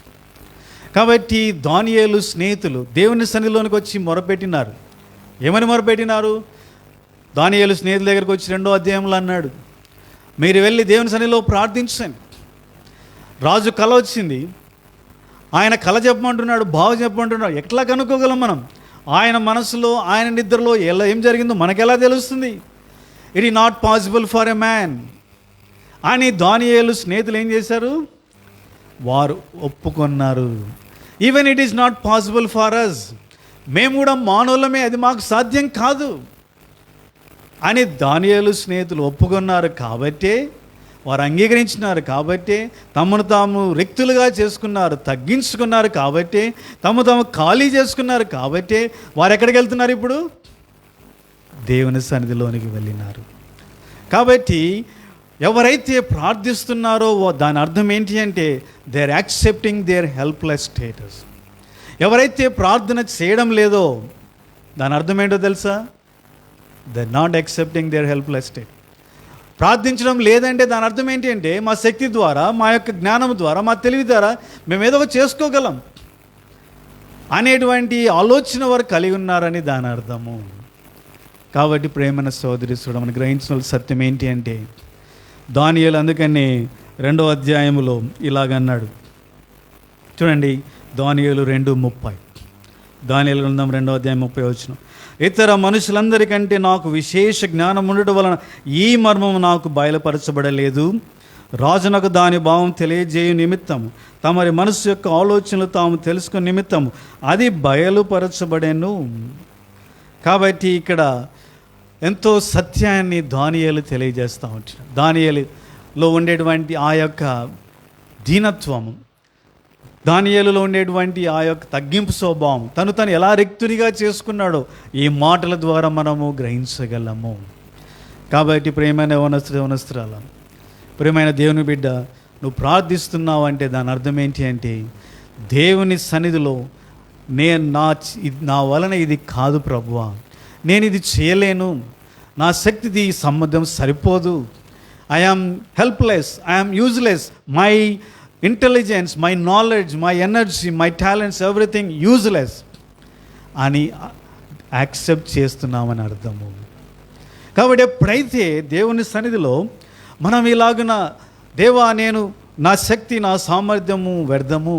కాబట్టి దానియేలు స్నేహితులు దేవుని సన్నిధిలోనికి వచ్చి మొరపెట్టినారు. ఏమని మొరపెట్టినారు? దానియేలు స్నేహితుల దగ్గరికి వచ్చి 2వ అధ్యాయంలో అన్నాడు, మీరు వెళ్ళి దేవుని సన్నిధిలో ప్రార్థించండి. రాజు కల వచ్చింది, ఆయన కల చెప్పమంటున్నాడు, బాగు చెప్పమంటున్నాడు. ఎట్లా కనుక్కోగలం మనం? ఆయన మనసులో ఆయన నిద్రలో ఏం జరిగిందో మనకెలా తెలుస్తుంది? It is not possible for a man అని దానియేలు స్నేహితులు ఏం చేశారు? వారు ఒప్పుకున్నారు. Even it is not possible for us, మేము కూడా మానవులమే, అది మాకు సాధ్యం కాదు అని దానియేలు స్నేహితులు ఒప్పుకున్నారు. కాబట్టే వారు అంగీకరించినారు, కాబట్టే తమను తాము రిక్తులుగా చేసుకున్నారు, తగ్గించుకున్నారు, కాబట్టే తాము ఖాళీ చేసుకున్నారు, కాబట్టే వారు ఎక్కడికి వెళ్తున్నారు? ఇప్పుడు దేవుని సన్నిధిలోనికి వెళ్ళినారు. కాబట్టి ఎవరైతే ప్రార్థిస్తున్నారో దాని అర్థం ఏంటి అంటే they are accepting their helpless status. ఎవరైతే ప్రార్థన చేయడం లేదో దాని అర్థం ఏంటో తెలుసా? They are not accepting their helpless state. ప్రార్థించడం లేదంటే దాని అర్థం ఏంటి అంటే మా శక్తి ద్వారా, మా యొక్క జ్ఞానం ద్వారా, మా తెలివి ద్వారా మేము ఏదో ఒకటి చేసుకోగలం అనేటువంటి ఆలోచన వారు కలిగి ఉన్నారని దాని అర్థము. కాబట్టి ప్రేమైన సోదరి మనం గ్రహించిన సత్యం ఏంటి అంటే దానియేలు అందుకని 2వ అధ్యాయములో ఇలాగన్నాడు. చూడండి, దానియేలు 2:30. దానియేలు గ్రంథం 2వ అధ్యాయం 30 వచనం. ఇతర మనుషులందరికంటే నాకు విశేష జ్ఞానం ఉండటం వలన ఈ మర్మము నాకు బయలుపరచబడలేదు. రాజునకు దాని భావం తెలియజేయు నిమిత్తము, తమరి మనసు యొక్క ఆలోచనలు తాము తెలుసుకునే నిమిత్తము అది బయలుపరచబడెను. కాబట్టి ఇక్కడ ఎంతో సత్యాన్ని దానియేలు తెలియజేస్తూ ఉంటాడు. దానియేలులో ఉండేటువంటి ఆ యొక్క దీనత్వము, దానియేలులో ఉండేటువంటి ఆ యొక్క తగ్గింపు స్వభావం, తను ఎలా రిక్తునిగా చేసుకున్నాడో ఈ మాటల ద్వారా మనము గ్రహించగలము. కాబట్టి ప్రియమైన యవనస్తురాల, ప్రియమైన దేవుని బిడ్డ, నువ్వు ప్రార్థిస్తున్నావు అంటే దాని అర్థం ఏంటి అంటే దేవుని సన్నిధిలో నా వలన ఇది కాదు ప్రభువా, నేను ఇది చేయలేను, నా శక్తిది ఈ సంబంధం సరిపోదు, I am helpless, I am useless, my intelligence, my knowledge, my energy, my talents, everything useless అని యాక్సెప్ట్ చేస్తున్నామని అర్థము. కాబట్టి ఎప్పుడైతే దేవుని సన్నిధిలో మనం ఇలాగున దేవా నేను నా శక్తి, నా సామర్థ్యము వ్యర్థము,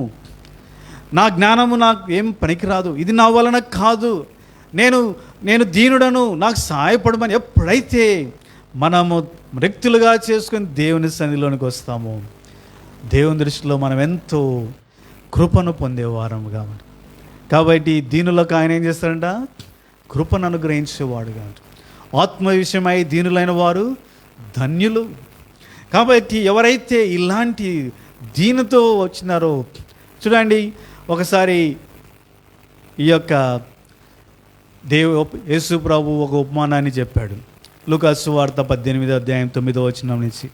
నా జ్ఞానము నాకు ఏం పనికిరాదు, ఇది నా వలన కాదు, నేను దీనుడను, నాకు సహాయపడమని ఎప్పుడైతే మనము రిక్తులుగా చేసుకుని దేవుని సన్నిధిలోనికి వస్తామో దేవుని దృష్టిలో మనం ఎంతో కృపను పొందేవారముగా. కాబట్టి దీనులకు ఆయన ఏం చేస్తాడంట? కృపను అనుగ్రహించేవాడుగా. ఆత్మ విషయమై దీనులైన వారు ధన్యులు. కాబట్టి ఎవరైతే ఇలాంటి దీనితో వచ్చినారో చూడండి, ఒకసారి ఈ యొక్క యేసు ప్రభు ఒక ఉపమానాన్ని చెప్పాడు. లూకాసు సువార్త 18వ అధ్యాయం 9వ వచనం నుంచి,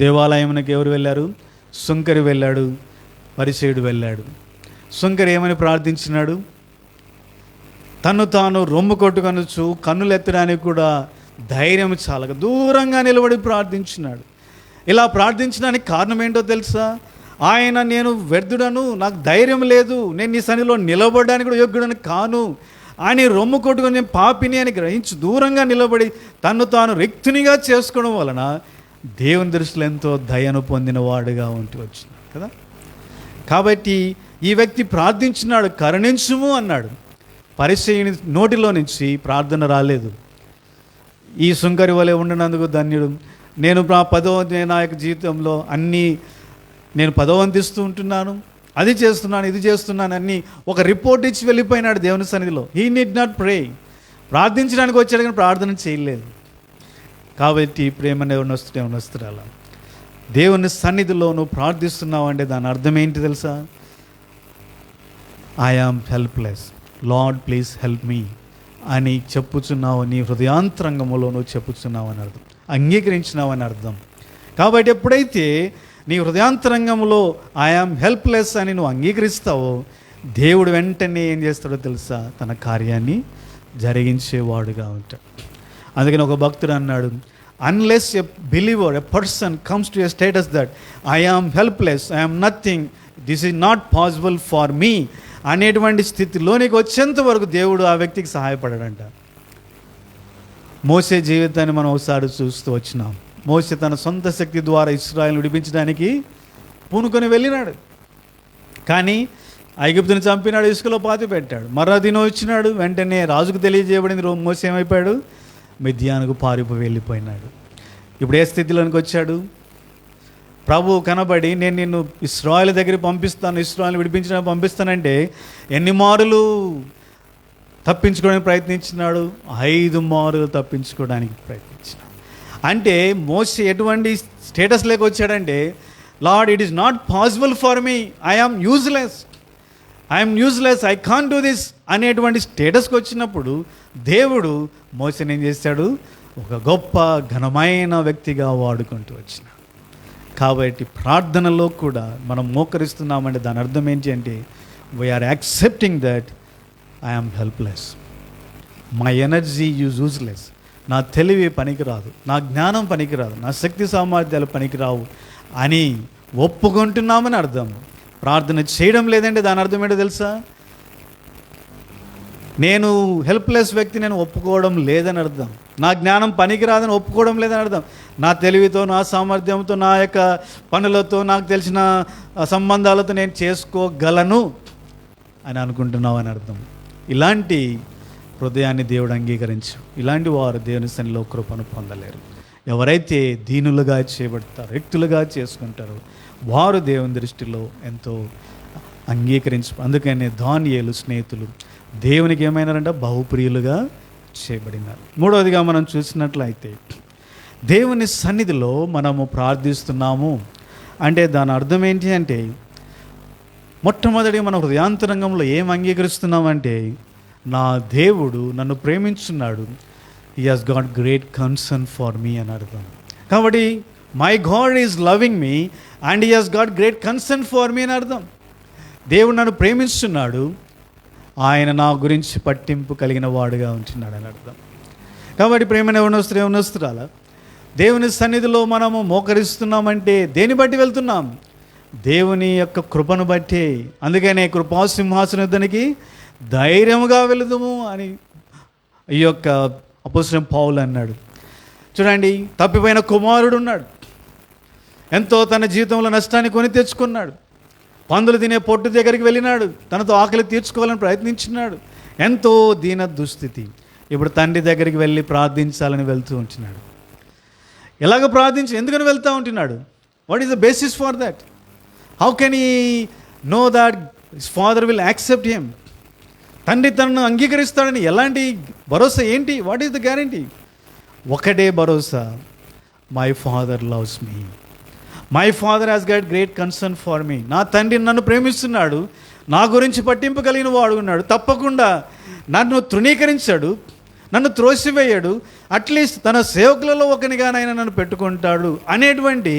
దేవాలయమునకు ఎవరు వెళ్ళారు? సుంకరి వెళ్ళాడు, పరిసేయుడు వెళ్ళాడు. సుంకరి ఏమని ప్రార్థించినాడు? తను తాను రొమ్ము కొట్టుకొనొచ్చు, కన్నులు ఎత్తడానికి కూడా ధైర్యం చాలక దూరంగా నిలబడి ప్రార్థించినాడు. ఇలా ప్రార్థించడానికి కారణం ఏంటో తెలుసా? ఆయన నేను వ్యర్థుడను, నాకు ధైర్యం లేదు, నేను నీ సన్నిధిలో నిలబడడానికి కూడా యోగ్యుడని కాను అని రొమ్ము కొట్టుకొని నేను పాపిని అని గ్రహించి దూరంగా నిలబడి తను తాను రిక్తునిగా చేసుకోవడం వలన దేవుని దృష్టిలో ఎంతో దయను పొందిన వాడుగా ఉంటూ వచ్చినాడు కదా. కాబట్టి ఈ వ్యక్తి ప్రార్థించినాడు, కరుణించుము అన్నాడు. పరిసయ్యుని నోటిలో నుంచి ప్రార్థన రాలేదు. ఈ సుంకరి వలె ఉండినందుకు ధన్యుడు, నేను నా యొక్క జీవితంలో నేను పదవంతిస్తూ ఉంటున్నాను, అది చేస్తున్నాను, ఇది చేస్తున్నాను అన్నీ ఒక రిపోర్ట్ ఇచ్చి వెళ్ళిపోయినాడు దేవుని సన్నిధిలో. హీ నీడ్ నాట్ ప్రే. ప్రార్థించడానికి వచ్చాడు కానీ ప్రార్థన చేయలేదు. కాబట్టి ప్రేమ యవనస్తురాలా, దేవుని సన్నిధిలో నువ్వు ప్రార్థిస్తున్నావు అంటే దాని అర్థం ఏంటి తెలుసా? I am helpless, lord please help me అని చెప్పుచున్నావు. నీ హృదయాంతరంగంలో నువ్వు చెప్పుచున్నావు అని అర్థం, అంగీకరించినావు అని అర్థం. కాబట్టి ఎప్పుడైతే నీ హృదయాంతరంగంలో ఐ యామ్ హెల్ప్లెస్ అని నువ్వు అంగీకరిస్తావో, దేవుడు వెంటనే ఏం చేస్తాడో తెలుసా? తన కార్యాన్ని జరిగించేవాడుగా ఉంటాడు. అందుకని ఒక భక్తుడు అన్నాడు, unless a believer, a person comes to a status that I am helpless, I am nothing, this is not possible for me అనేటువంటి స్థితిలోనికి వచ్చేంత వరకు దేవుడు ఆ వ్యక్తికి సహాయపడాడంట. మోసే జీవితాన్ని మనం ఒకసారి చూస్తూ వచ్చినాం. మోసే తన సొంత శక్తి ద్వారా ఇశ్రాయేలును విడిపించడానికి పూనుకొని వెళ్ళినాడు. కానీ ఐగుప్తుని చంపినాడు, ఇసుకలో పాతి పెట్టాడు. మరో దినం వచ్చినాడు, వెంటనే రాజుకు తెలియజేయబడింది, మోసే ఏమైపోయాడు? మిద్యానుకు పారిపోయి వెళ్ళిపోయినాడు. ఇప్పుడు ఏ స్థితిలోనికి వచ్చాడు? ప్రభు కనబడి నేను నిన్ను ఇశ్రాయేలు దగ్గరికి పంపిస్తాను, ఇశ్రాయేలు విడిపించడానికి పంపిస్తానంటే ఎన్ని మారులు తప్పించుకోవడానికి ప్రయత్నించినాడు? 5 మారులు తప్పించుకోవడానికి ప్రయత్నించినాడు. అంటే మోసే ఎటువంటి స్టేటస్ లేక వచ్చాడంటే, lord it is not possible for me, I am useless, I can't do this అనేటువంటి స్టేటస్కి వచ్చినప్పుడు దేవుడు మోసేని ఏం చేశాడు? ఒక గొప్ప ఘనమైన వ్యక్తిగా వాడుకుంటూ వచ్చినాడు. కాబట్టి ప్రార్థనలో కూడా మనం మోకరిస్తున్నామంటే దాని అర్థం ఏంటి అంటే, we are accepting that I am helpless, my energy useless, నా తెలివి పనికిరాదు, నా జ్ఞానం పనికిరాదు, నా శక్తి సామర్థ్యాలు పనికిరావు అని ఒప్పుకుంటున్నామని అర్థం. ప్రార్థన చేయడం లేదంటే దాని అర్థం ఏంటో తెలుసా? నేను హెల్ప్లెస్ వ్యక్తి, నేను ఒప్పుకోవడం లేదని అర్థం. నా జ్ఞానం పనికిరాదని ఒప్పుకోవడం లేదని అర్థం. నా తెలివితో, నా సామర్థ్యంతో, నా యొక్క పనులతో, నాకు తెలిసిన సంబంధాలతో నేను చేసుకోగలను అని అనుకుంటున్నావు అని అర్థం. ఇలాంటి హృదయాన్ని దేవుడు అంగీకరించు. ఇలాంటి వారు దేవుని సన్నిధిలో కృపను పొందలేరు. ఎవరైతే దీనులుగా చేయబడతారో, వ్యక్తులుగా చేసుకుంటారో వారు దేవుని దృష్టిలో ఎంతో అంగీకరించు. అందుకనే దానియేలు స్నేహితులు దేవునికి ఏమైనారంటే బహుప్రియులుగా చేయబడినారు. మూడవదిగా మనం చూసినట్లయితే, దేవుని సన్నిధిలో మనము ప్రార్థిస్తున్నాము అంటే దాని అర్థం ఏంటి అంటే, మొట్టమొదటి మన హృదయాంతరంగంలో ఏం అంగీకరిస్తున్నామంటే, నా దేవుడు నన్ను ప్రేమించున్నాడు, he has got great concern for me అని అర్థం. కాబట్టి my God is loving me and he has got great concern for me అని అర్థం. దేవుడు నన్ను ప్రేమిస్తున్నాడు, ఆయన నా గురించి పట్టింపు కలిగిన వాడుగా ఉంటున్నాడు అని అర్థం. కాబట్టి ప్రేమైన యవనస్తురాలా, దేవుని సన్నిధిలో మనము మోకరిస్తున్నామంటే దేని బట్టి వెళ్తున్నాం? దేవుని యొక్క కృపను బట్టి. అందుకనే కృపాసింహాసన యుద్ధానికి ధైర్యముగా వెళుదుము అని ఈ యొక్క అపోస్తలుడైన పౌలు అన్నాడు. చూడండి, తప్పిపోయిన కుమారుడు ఉన్నాడు, ఎంతో తన జీవితంలో నష్టాన్ని కొని తెచ్చుకున్నాడు. పందులు తినే పొట్టు దగ్గరికి వెళ్ళినాడు, తనతో ఆకలి తీర్చుకోవాలని ప్రయత్నించినాడు. ఎంతో దీన దుస్థితి. ఇప్పుడు తండ్రి దగ్గరికి వెళ్ళి ప్రార్థించాలని వెళ్తూ ఉంటున్నాడు. ఎలాగ ఎందుకని వెళ్తూ ఉంటున్నాడు? What is the basis for that? How can he know that his father will accept him? తండ్రి తనను అంగీకరిస్తాడని ఎలాంటి భరోసా ఏంటి? What is the guarantee? ఒకటే భరోసా, my father loves me, my father has gut great concern for మీ. నా తండ్రి నన్ను ప్రేమిస్తున్నాడు, నా గురించి పట్టింపు కలిగిన వాడు ఉన్నాడు, తప్పకుండా నన్ను తృణీకరించాడు, నన్ను త్రోసివేయడు, అట్లీస్ట్ తన సేవకులలో ఒకనిగానైనా నన్ను పెట్టుకుంటాడు అనేటువంటి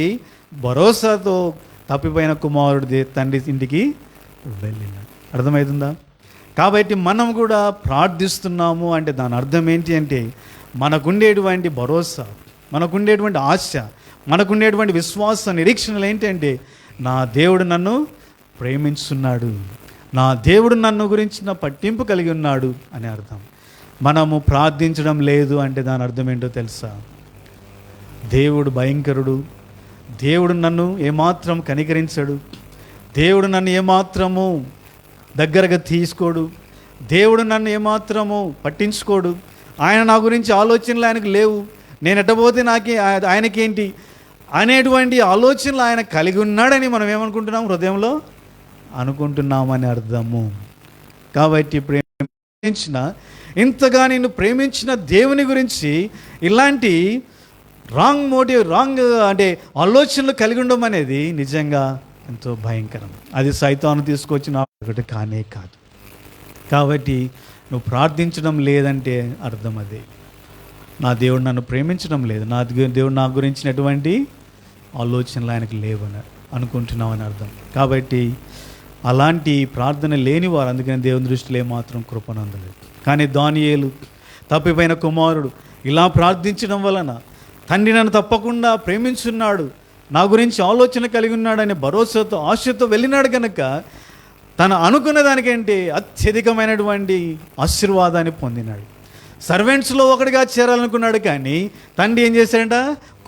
భరోసాతో తప్పిపోయిన కుమారుడి తండ్రి ఇంటికి వెళ్ళినాడు. అర్థమవుతుందా? కాబట్టి మనం కూడా ప్రార్థిస్తున్నాము అంటే దాని అర్థం ఏంటి అంటే, మనకుండేటువంటి భరోసా, మనకుండేటువంటి ఆశ, మనకుండేటువంటి విశ్వాస నిరీక్షణలు ఏంటంటే, నా దేవుడు నన్ను ప్రేమించున్నాడు, నా దేవుడు నన్ను గురించిన పట్టింపు కలిగి ఉన్నాడు అని అర్థం. మనము ప్రార్థించడం లేదు అంటే దాని అర్థం ఏంటో తెలుసా? దేవుడు భయంకరుడు, దేవుడు నన్ను ఏమాత్రం కనికరించడు, దేవుడు నన్ను ఏమాత్రము దగ్గరగా తీసుకోడు, దేవుడు నన్ను ఏమాత్రము పట్టించుకోడు, ఆయన నా గురించి ఆలోచనలు ఆయనకు లేవు, నేను ఎట్టబోతే ఆయనకేంటి అనేటువంటి ఆలోచనలు ఆయన కలిగి ఉన్నాడని మనం ఏమనుకుంటున్నాం, హృదయంలో అనుకుంటున్నామని అర్థము. కాబట్టి ప్రేమించిన, ఇంతగా నిన్ను ప్రేమించిన దేవుని గురించి ఇలాంటి రాంగ్ మోటివ్, రాంగ్ అంటే ఆలోచనలు కలిగి ఉండడం అనేది నిజంగా ఎంతో భయంకరం. అది సైతాను తీసుకొచ్చిన ఒకటి కానే కాదు. కాబట్టి నువ్వు ప్రార్థించడం లేదంటే అర్థం అదే, నా దేవుడు నన్ను ప్రేమించడం లేదు, నా దేవుడు నా గురించినటువంటి ఆలోచనలు ఆయనకు లేవని అనుకుంటున్నామని అర్థం. కాబట్టి అలాంటి ప్రార్థన లేని వారు అందుకని దేవుని దృష్టిలో ఏమాత్రం కృపనందలేదు. కానీ దానియేలు తప్పిపోయిన కుమారుడు ఇలా ప్రార్థించడం వలన తండ్రి నన్ను తప్పకుండా ప్రేమించున్నాడు, నా గురించి ఆలోచన కలిగి ఉన్నాడనే భరోసాతో ఆశతో వెళ్ళినాడు కనుక తను అనుకున్న దానికంటే అత్యధికమైనటువంటి ఆశీర్వాదాన్ని పొందినాడు. సర్వెంట్స్లో ఒకటిగా చేరాలనుకున్నాడు, కానీ తండ్రి ఏం చేశాడంట,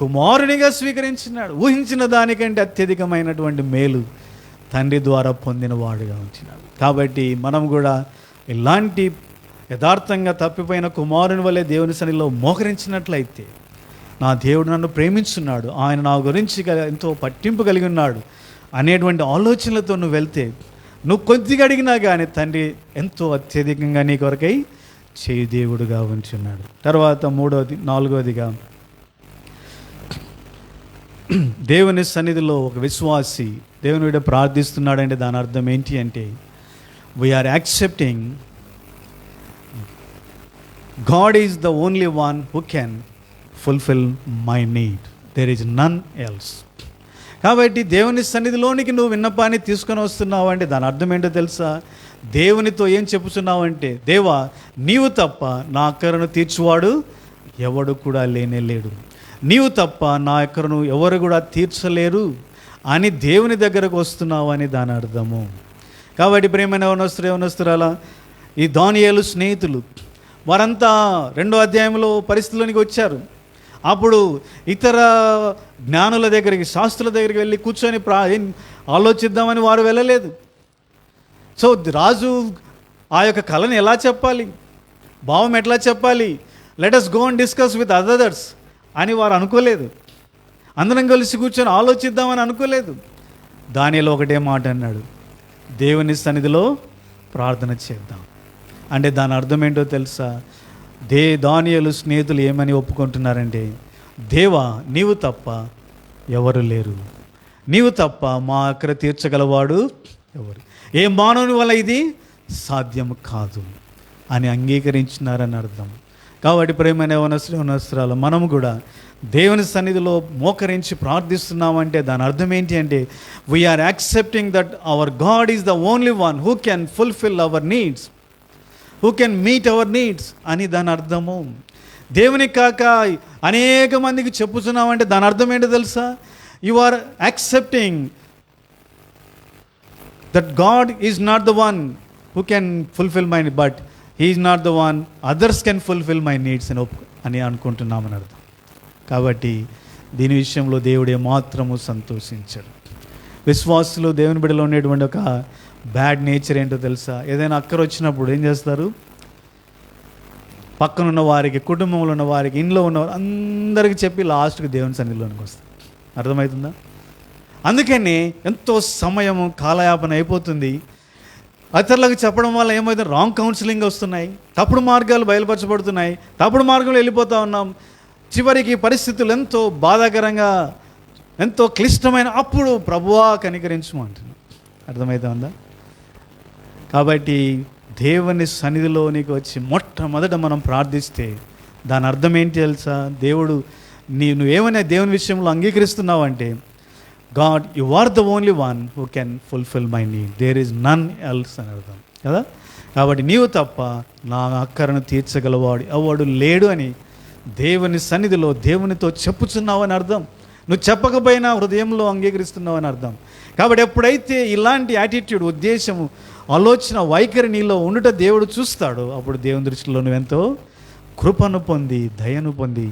కుమారునిగా స్వీకరించినాడు. ఊహించిన దానికంటే అత్యధికమైనటువంటి మేలు తండ్రి ద్వారా పొందిన వాడుగా ఉంచినాడు. కాబట్టి మనం కూడా ఇలాంటి యథార్థంగా తప్పిపోయిన కుమారుని వలె దేవుని సన్నిధిలో మోకరించినట్లయితే, నా దేవుడు నన్ను ప్రేమించున్నాడు, ఆయన నా గురించి ఎంతో పట్టింపు కలిగి ఉన్నాడు అనేటువంటి ఆలోచనలతో నువ్వు వెళ్తే, నువ్వు కొద్దిగా అడిగినా కానీ తండ్రి ఎంతో అత్యధికంగా నీ కొరకై చేయి దేవుడుగా ఉంచున్నాడు. తర్వాత నాలుగవదిగా దేవుని సన్నిధిలో ఒక విశ్వాసి దేవుని విడ ప్రార్థిస్తున్నాడంటే దాని అర్థం ఏంటి అంటే, we are accepting God is the only one who can fulfil my need, there is none else. కాబట్టి దేవుని సన్నిధిలోనికి నువ్వు విన్నపాన్ని తీసుకొని వస్తున్నావు అంటే దాని అర్థం ఏంటో తెలుసా? దేవునితో ఏం చెప్పుతున్నావు అంటే, దేవా నీవు తప్ప నా అక్కరను తీర్చువాడు ఎవడు కూడా లేనే లేడు, నీవు తప్ప నా అక్కరను ఎవరు కూడా తీర్చలేరు అని దేవుని దగ్గరకు వస్తున్నావు అని దాని అర్థము. కాబట్టి ప్రేమైన యవనస్తురాలా, ఈ దానియేలు స్నేహితులు వారంతా 2వ అధ్యాయంలో పరిస్థితుల్లోనికి వచ్చారు. అప్పుడు ఇతర జ్ఞానుల దగ్గరికి, శాస్త్రుల దగ్గరికి వెళ్ళి కూర్చొని ఆలోచిద్దామని వారు వెళ్ళలేదు. సో రాజు ఆ యొక్క కళను ఎలా చెప్పాలి, భావం ఎట్లా చెప్పాలి, let us go and discuss with others అని వారు అనుకోలేదు. అందరం కలిసి కూర్చొని ఆలోచిద్దామని అనుకోలేదు. దానిలో ఒకటే మాట అన్నాడు, దేవుని సన్నిధిలో ప్రార్థన చేద్దాం. అంటే దాని అర్థం ఏంటో తెలుసా? దానియేలు స్నేహితులు ఏమని ఒప్పుకుంటున్నారంటే, దేవా నీవు తప్ప ఎవరు లేరు, నీవు తప్ప మా అక్కర తీర్చగలవాడు ఎవరు, ఏ మానవుని వల్ల ఇది సాధ్యం కాదు అని అంగీకరించినారని అర్థం. కాబట్టి ప్రేమైన యవనస్తురాలు, మనము కూడా దేవుని సన్నిధిలో మోకరించి ప్రార్థిస్తున్నామంటే దాని అర్థం ఏంటి అంటే, we are accepting that our God is the only one who can fulfil our needs, who can meet our needs అని దాని అర్థము. దేవునికి కాక అనేక మందికి చెప్పుతున్నామంటే దాని అర్థం ఏంటో తెలుసా? You are accepting that God is not the one who can fulfil my, but he is not the one others can fulfil my needs అని అనుకుంటున్నామని అర్థం. కాబట్టి దీని విషయంలో దేవుడే మాత్రము సంతోషించడు. విశ్వాసులు దేవుని బిడ్డలో ఉండేటువంటి ఒక బ్యాడ్ నేచర్ ఏంటో తెలుసా? ఏదైనా అక్కర వచ్చినప్పుడు ఏం చేస్తారు? పక్కనున్న వారికి, కుటుంబంలో ఉన్న వారికి, ఇంట్లో ఉన్నవారు అందరికీ చెప్పి లాస్ట్కి దేవుని సన్నిధిలోనికి వస్తారు. అర్థమవుతుందా? అందుకని ఎంతో సమయము కాలయాపన అయిపోతుంది. ఇతరులకు చెప్పడం వల్ల ఏమవుతుంది? రాంగ్ కౌన్సిలింగ్ వస్తున్నాయి, తప్పుడు మార్గాలు బయలుపరచబడుతున్నాయి, తప్పుడు మార్గంలో వెళ్ళిపోతూ ఉన్నాం. చివరికి పరిస్థితులు ఎంతో బాధాకరంగా, ఎంతో క్లిష్టమైన, అప్పుడు ప్రభువా కనికరించము అంటున్నాం. అర్థమవుతుందా? కాబట్టి దేవుని సన్నిధిలోనికి వచ్చి మొట్టమొదట మనం ప్రార్థిస్తే దాని అర్థం ఏంటి తెలుసా? దేవుడు నువ్వేమైనా దేవుని విషయంలో అంగీకరిస్తున్నావు అంటే, God you are the only one who can fulfil my need, there is none else అని అర్థం కదా. కాబట్టి నీవు తప్ప నా అక్కరను తీర్చగలవాడు ఎవడు లేడు అని దేవుని సన్నిధిలో దేవునితో చెప్పుచున్నావు అని అర్థం. నువ్వు చెప్పకపోయినా హృదయంలో అంగీకరిస్తున్నావు అని అర్థం. కాబట్టి ఎప్పుడైతే ఇలాంటి యాటిట్యూడ్, ఉద్దేశము, ఆలోచన, వైఖరి నీలో ఉండుట దేవుడు చూస్తాడు, అప్పుడు దేవుని దృష్టిలో నువ్వెంతో కృపను పొంది, దయను పొంది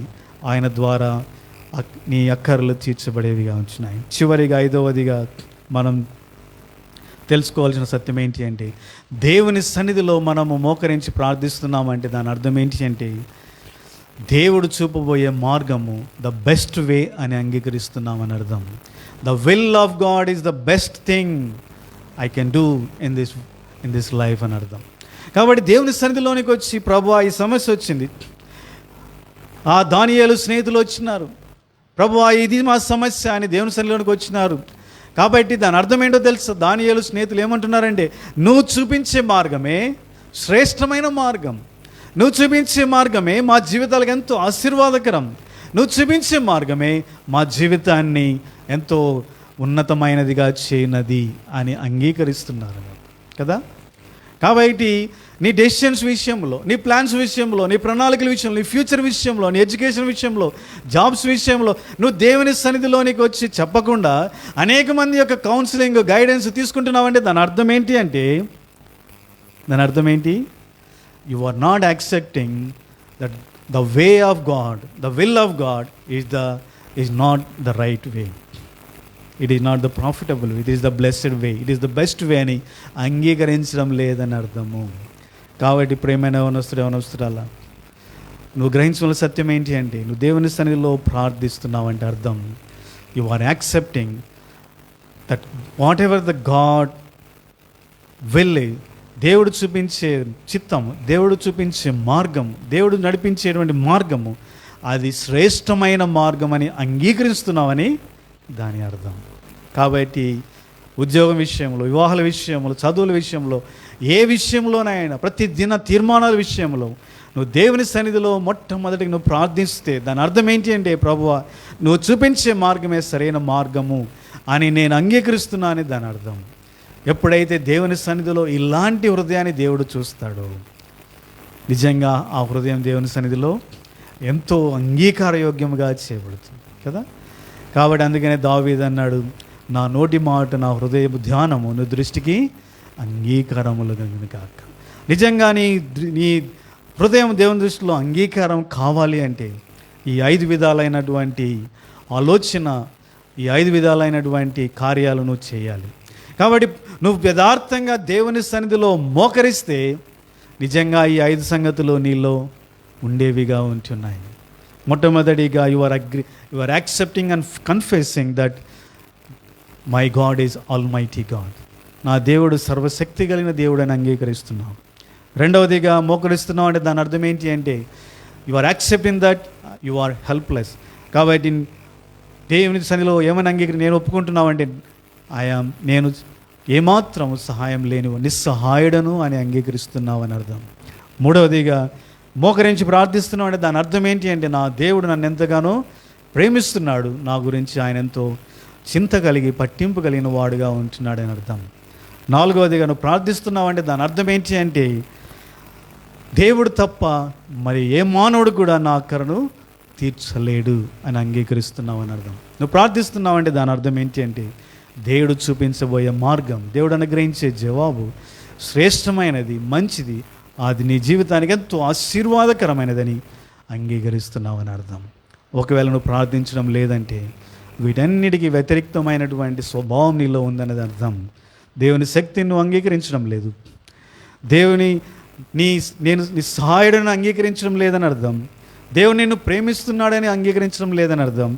ఆయన ద్వారా నీ అక్కర్లు తీర్చబడేవిగా ఉంటున్నాయి. చివరిగా 5వదిగా మనం తెలుసుకోవాల్సిన సత్యం ఏంటి అంటే, దేవుని సన్నిధిలో మనము మోకరించి ప్రార్థిస్తున్నామంటే దాని అర్థం ఏంటి అంటే, దేవుడు చూపబోయే మార్గము ద బెస్ట్ వే అని అంగీకరిస్తున్నామని అర్థం. The will of God is the best thing I can do in this life అని అర్థం. కాబట్టి దేవుని సన్నిధిలోనికి వచ్చి, ప్రభువా ఈ సమస్య వచ్చింది, ఆ దానియేలు స్నేహితులు వచ్చినారు, ప్రభువా ఇది మా సమస్య అని దేవుని సన్నిధిలోనికి వచ్చినారు. కాబట్టి దాని అర్థం ఏంటో తెలుసు. దానియేలు స్నేహితులు ఏమంటున్నారంటే, నువ్వు చూపించే మార్గమే శ్రేష్టమైన మార్గం, నువ్వు చూపించే మార్గమే మా జీవితాలకు ఎంతో ఆశీర్వాదకరం, నువ్వు చూపించే మార్గమే మా జీవితాన్ని ఎంతో ఉన్నతమైనదిగా చేయనది అని అంగీకరిస్తున్నారు కదా. కాబట్టి నీ డెసిషన్స్ విషయంలో, నీ ప్లాన్స్ విషయంలో, నీ ప్రణాళికల విషయంలో, నీ ఫ్యూచర్ విషయంలో, నీ ఎడ్యుకేషన్ విషయంలో, జాబ్స్ విషయంలో నువ్వు దేవుని సన్నిధిలోనికి వచ్చి చెప్పకుండా అనేక మంది యొక్క కౌన్సిలింగ్, గైడెన్స్ తీసుకుంటున్నావంటే దాని అర్థం ఏంటి అంటే, దాని అర్థం ఏంటి? You are not accepting that the way of God, the will of God is not the right way, it is not the profitable way, it is the blessed way, it is the best way అని అంగీకరించడం లేదని అర్థము. కాబట్టి ప్రేమైన యవనస్తురాలా, నువ్వు గ్రహించవలసిన సత్యం ఏంటి అంటే, నువ్వు దేవుని సన్నిధిలో ప్రార్థిస్తున్నావు అంటే అర్థం you are accepting that whatever the God will, దేవుడు చూపించే చిత్తము, దేవుడు చూపించే మార్గము, దేవుడు నడిపించేటువంటి మార్గము అది శ్రేష్టమైన మార్గం అని అంగీకరిస్తున్నావని దాని అర్థం. కాబట్టి ఉద్యోగం విషయంలో, వివాహాల విషయంలో, చదువుల విషయంలో, ఏ విషయంలోనైనా ప్రతి దిన తీర్మానాల విషయంలో నువ్వు దేవుని సన్నిధిలో మొట్టమొదటిగా నువ్వు ప్రార్థిస్తే దాని అర్థం ఏంటి అంటే, ప్రభువా నువ్వు చూపించే మార్గమే సరైన మార్గము అని నేను అంగీకరిస్తున్నా అని దాని అర్థం. ఎప్పుడైతే దేవుని సన్నిధిలో ఇలాంటి హృదయాన్ని దేవుడు చూస్తాడో, నిజంగా ఆ హృదయం దేవుని సన్నిధిలో ఎంతో అంగీకారయోగ్యంగా చేయబడుతుంది కదా. కాబట్టి అందుకనే దావీదు అన్నాడు, నా నోటి మాట, నా హృదయ ధ్యానము నీ దృష్టికి అంగీకారములుగను కాక. నిజంగా నీ హృదయం దేవుని దృష్టిలో అంగీకారం కావాలి అంటే ఈ 5 విధాలైనటువంటి ఆలోచన, ఈ 5 విధాలైనటువంటి కార్యాలు నువ్వు చేయాలి. కాబట్టి నువ్వు యథార్థంగా దేవుని సన్నిధిలో మోకరిస్తే నిజంగా ఈ 5 సంగతులు నీలో ఉండేవిగా ఉంటున్నాయి. మొట్టమొదటిగా you are accepting and confessing that my God is almighty God, నా దేవుడు సర్వశక్తి కలిగిన దేవుడు అని అంగీకరిస్తున్నావు. రెండవదిగా మోకరిస్తున్నావు అంటే దాని అర్థం ఏంటి అంటే, you are accepting that you are helpless. కాబట్టి దేవుని సన్నిధిలో ఏమని నేను ఒప్పుకుంటున్నావు అంటే, నేను ఏమాత్రం సహాయం లేని నిస్సహాయుడను అని అంగీకరిస్తున్నావు అని అర్థం. మూడవదిగా మోకరించి ప్రార్థిస్తున్నావు అంటే దాని అర్థం ఏంటి అంటే, నా దేవుడు నన్ను ఎంతగానో ప్రేమిస్తున్నాడు, నా గురించి ఆయన ఎంతో చింత కలిగి పట్టింపు కలిగిన వాడుగా ఉంటున్నాడు అని అర్థం. నాలుగవదిగా నువ్వు ప్రార్థిస్తున్నావు అంటే దాని అర్థం ఏంటి అంటే, దేవుడు తప్ప మరి ఏ మానవుడు కూడా నా అక్కరను తీర్చలేడు అని అంగీకరిస్తున్నావు అని అర్థం. నువ్వు ప్రార్థిస్తున్నావు అంటే దాని అర్థం ఏంటి అంటే, దేవుడు చూపించబోయే మార్గం, దేవుడు అనుగ్రహించే జవాబు శ్రేష్టమైనది, మంచిది, అది నీ జీవితానికి ఎంతో ఆశీర్వాదకరమైనదని అంగీకరిస్తున్నావు అని అర్థం. ఒకవేళ నువ్వు ప్రార్థించడం లేదంటే వీటన్నిటికీ వ్యతిరేక్తమైనటువంటి స్వభావం నీలో ఉందనేది అర్థం. దేవుని శక్తిని నువ్వు అంగీకరించడం లేదు, నేను నీ సహాయుడని అంగీకరించడం లేదని అర్థం, దేవుడు నిన్ను ప్రేమిస్తున్నాడని అంగీకరించడం లేదని అర్థం,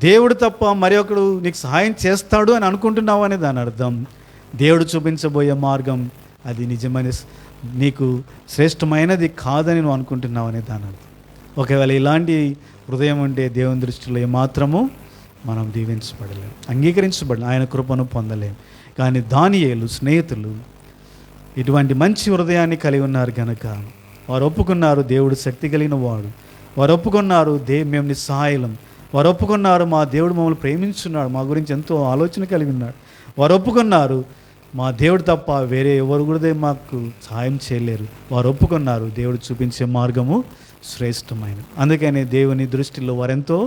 దేవుడు తప్ప మరి ఒకడు నీకు సహాయం చేస్తాడు అని అనుకుంటున్నావు అని దాని అర్థం. దేవుడు చూపించబోయే మార్గం అది నిజమైన నీకు శ్రేష్టమైనది కాదని నువ్వు అనుకుంటున్నావు అనే దాని అర్థం. ఒకవేళ ఇలాంటి హృదయం ఉంటే దేవుని దృష్టిలో ఏమాత్రము మనం దీవించబడలేం, అంగీకరించబడలేం, ఆయన కృపను పొందలేం. కానీ దానియేలు స్నేహితులు ఇటువంటి మంచి హృదయాన్ని కలిగి ఉన్నారు కనుక వారు ఒప్పుకున్నారు, దేవుడు శక్తి కలిగిన వాడు, వారు ఒప్పుకున్నారు, మేము నిస్సహాయులం, వారు ఒప్పుకున్నారు, మా దేవుడు మమ్మల్ని ప్రేమించున్నాడు, మా గురించి ఎంతో ఆలోచన కలిగి ఉన్నాడు, వారు ఒప్పుకున్నారు, మా దేవుడు తప్ప వేరే ఎవరు కూడా మాకు సహాయం చేయలేరు, వారు ఒప్పుకున్నారు, దేవుడు చూపించే మార్గము శ్రేష్టమైన. అందుకని దేవుని దృష్టిలో వారెంతో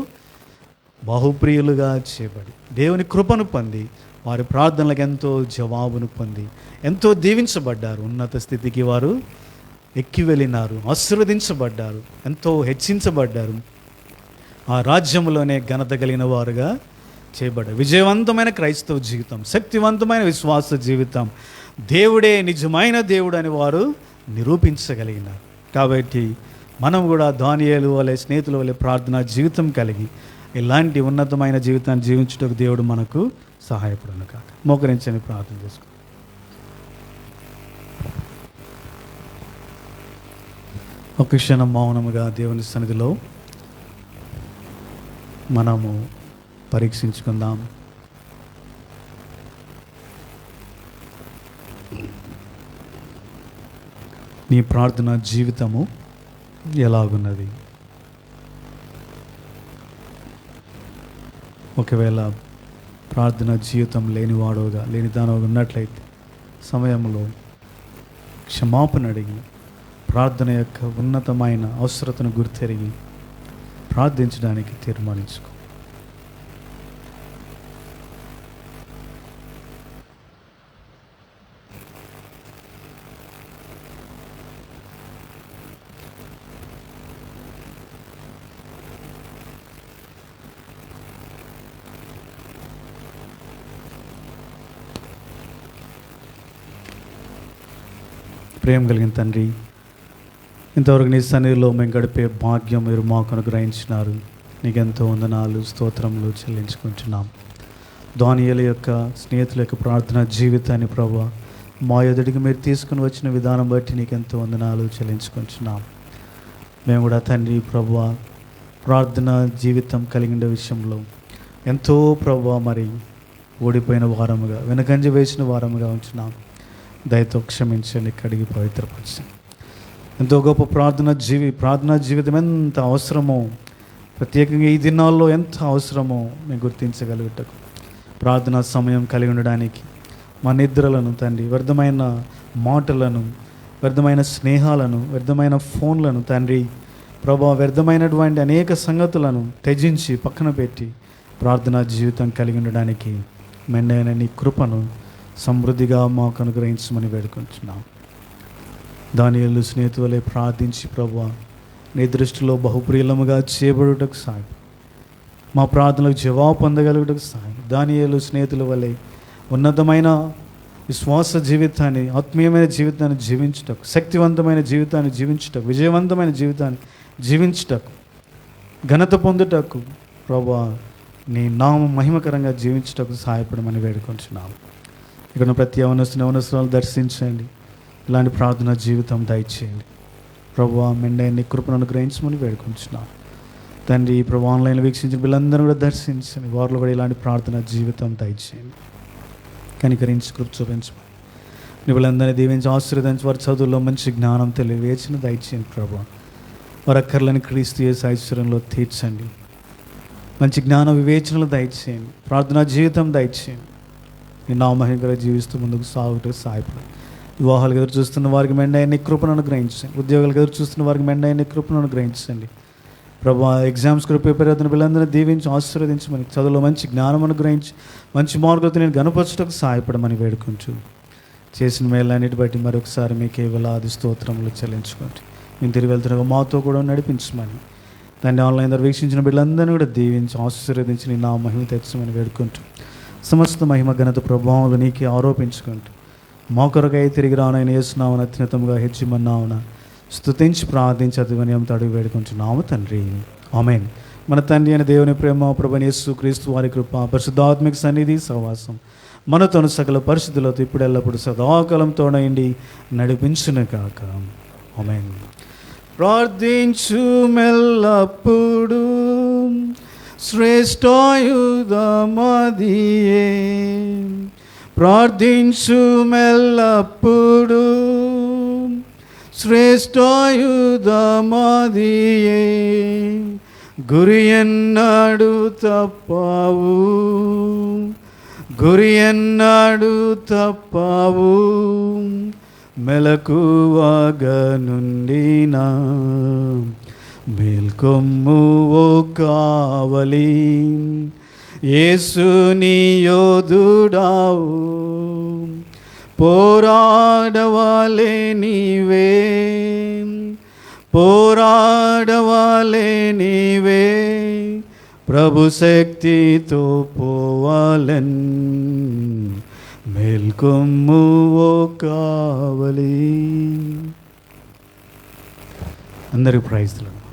బహుప్రియులుగా చేయబడి దేవుని కృపను పొంది వారి ప్రార్థనలకు ఎంతో జవాబును పొంది ఎంతో దీవించబడ్డారు, ఉన్నత స్థితికి వారు ఎక్కి వెళ్ళినారు, ఆశీర్వదించబడ్డారు, ఎంతో హెచ్చించబడ్డారు, ఆ రాజ్యంలోనే ఘనత కలిగిన వారుగా చేయబడ్డాయి. విజయవంతమైన క్రైస్తవ జీవితం, శక్తివంతమైన విశ్వాస జీవితం, దేవుడే నిజమైన దేవుడు అని వారు నిరూపించగలిగినారు. కాబట్టి మనం కూడా దానియేలు వలె, స్నేహితుల వలె ప్రార్థనా జీవితం కలిగి ఇలాంటి ఉన్నతమైన జీవితాన్ని జీవించుటకు దేవుడు మనకు సహాయపడును కాక. మోకరించని ప్రార్థన చేసుకో. ఒక క్షణం మౌనముగా దేవుని సన్నిధిలో మనము పరీక్షించుకుందాం. నీ ప్రార్థన జీవితము ఎలాగున్నది? ఒకవేళ ప్రార్థన జీవితం లేనిదానోగా ఉన్నట్లయితే సమయంలో క్షమాపణ అడిగి ప్రార్థన యొక్క ఉన్నతమైన అవసరతను గుర్తెరిగి ప్రార్థించడానికి తీర్మానించుకో. ప్రేమ కలిగిన తండ్రి, ఇంతవరకు నీ సన్నిధిలో మేము గడిపే భాగ్యం మీరు మాకు అనుగ్రహించినారు. నీకెంతో వందనాలు, స్తోత్రములు చెల్లించుకుంటున్నాం. దానియేలు యొక్క స్నేహితుల యొక్క ప్రార్థన జీవితాన్ని ప్రభువా మా ఎదుటికి మీరు తీసుకుని వచ్చిన విధానం బట్టి నీకెంతో వందనాలు చెల్లించుకుంటున్నాం. మేము కూడా తండ్రి ప్రభువా ప్రార్థన జీవితం కలిగిన విషయంలో ఎంతో ప్రభువా మరి ఓడిపోయిన వారముగా, వెనకంజ వేసిన వారముగా ఉంచున్నాం. దయతో క్షమించండి, కడిగి పవిత్రపరచండి. ఎంతో గొప్ప ప్రార్థనా జీవితం ఎంత అవసరమో, ప్రత్యేకంగా ఈ దినాల్లో ఎంత అవసరమో మేము గుర్తించగలుగుటకు ప్రార్థనా సమయం కలిగి ఉండడానికి మా నిద్రలను తండ్రి, వ్యర్థమైన మాటలను, వ్యర్థమైన స్నేహాలను, వ్యర్థమైన ఫోన్లను తండ్రి ప్రభా, వ్యర్థమైనటువంటి అనేక సంగతులను త్యజించి పక్కన పెట్టి ప్రార్థనా జీవితం కలిగి ఉండడానికి మెండైన నీ కృపను సమృద్ధిగా మాకు అనుగ్రహించమని వేడుకుంటున్నాం. దానియేలు స్నేహితులే ప్రార్థించి ప్రభువా నీ దృష్టిలో బహుప్రియులముగా చేయబడుటకు సాయం, మా ప్రార్థనలకు జవాబు పొందగలుగుటకు సాయం. దానియేలు స్నేహితుల వలె ఉన్నతమైన విశ్వాస జీవితాన్ని, ఆత్మీయమైన జీవితాన్ని జీవించుటకు, శక్తివంతమైన జీవితాన్ని జీవించుటకు, విజయవంతమైన జీవితాన్ని జీవించుటకు, ఘనత పొందుటకు ప్రభువా నీ నామం మహిమకరంగా జీవించుటకు సహాయపడమని వేడుకుంటున్నాము. ఇక్కడ ప్రతి అవనస్తురాలు దర్శించండి, ఇలాంటి ప్రార్థన జీవితం దయచేయండి ప్రభువా. మెండైన కృపను అనుగ్రహించమని వేడుకుంటున్నాం తండ్రి. ప్రభు ఆన్లైన్లో వీక్షించిన వీళ్ళందరూ కూడా దర్శించండి, వారిలో కూడా ఇలాంటి ప్రార్థన జీవితం దయచేయండి. కనికరించి కృప చూపించమని నీ వీళ్ళందరినీ దీవించి ఆశీర్వదించి వారి చదువుల్లో మంచి జ్ఞానం తెలియవేసిన దయచేయండి ప్రభు. వారి అక్కర్లని క్రీస్తు యేసు ఐశ్వర్యంలో తీర్చండి. మంచి జ్ఞాన వివేచనలు దయచేయండి, ప్రార్థనా జీవితం దయచేయండి. నీ నామహిమగా జీవిస్తూ ముందుకు సాగుటూ సహాయపడు. వివాహాలకు ఎదురు చూస్తున్న వారికి మెండైన కృపను అనుగ్రహించండి. ఉద్యోగాలకు ఎదురు చూస్తున్న వారికి మెండైన కృపను అనుగ్రహించండి ప్రభా. ఎగ్జామ్స్ కూడా ప్రిపేర్ అవుతున్న పిల్లలందరినీ దీవించి ఆశీర్వదించమని, చదువులో మంచి జ్ఞానం అనుగ్రహించి మంచి మార్గంతో నేను గణపరచుటకు సహాయపడమని వేడుకుంటూ చేసిన మేలన్నిటి బట్టి మరొకసారి మీకే వేలాది స్తోత్రములు చెల్లించుకోండి. మేము తిరిగి వెళ్తున్న మాతో కూడా నడిపించమని దాన్ని ఆన్లైన్ ద్వారా వీక్షించిన బిడ్డలందరినీ కూడా దీవించి ఆశీర్వదించి నీ నా మహిమ తెచ్చమని వేడుకుంటూ సమస్త మహిమ ఘనత ప్రభావాలు నీకే ఆరోపించుకుంటూ మా కొరకై తిరిగి రానైనా యేసునామమున అత్యున్నతంగా హెచ్చిమన్నామున స్తుతించి ప్రార్థించి అతివనయంతో అడుగు వేడుకుంటున్నాము తండ్రి, ఆమేన్. మన తండ్రి అయిన దేవుని ప్రేమ, ప్రభువైన యేసు క్రీస్తు వారి కృప, పరిశుద్ధాత్మిక సన్నిధి సహవాసం మనతోను సకల పరిశుద్ధులతో ఇప్పుడు ఎల్లప్పుడు సదాకాలం తోడైండి నడిపించును కాక, ఆమేన్. ప్రార్థించు మెల్లప్పుడు శ్రేష్ఠాయుధమదియే, ప్రార్థించు మెల్లప్పుడు శ్రేష్ఠాయుధమదియే. గురి ఎన్నడు తప్పవు, గురి ఎన్నడు తప్పవు, మెలకువగా నుండినా మేల్కొమ్ము ఓ కావలి. యేసుని యోధుడావు, పోరాడవాలే నీవే, పోరాడవాలే నీవే, ప్రభు శక్తితో పోవాలెన్ మేల్కొమ్ము ఓ కావలి. అందరి ప్రైజ్లు.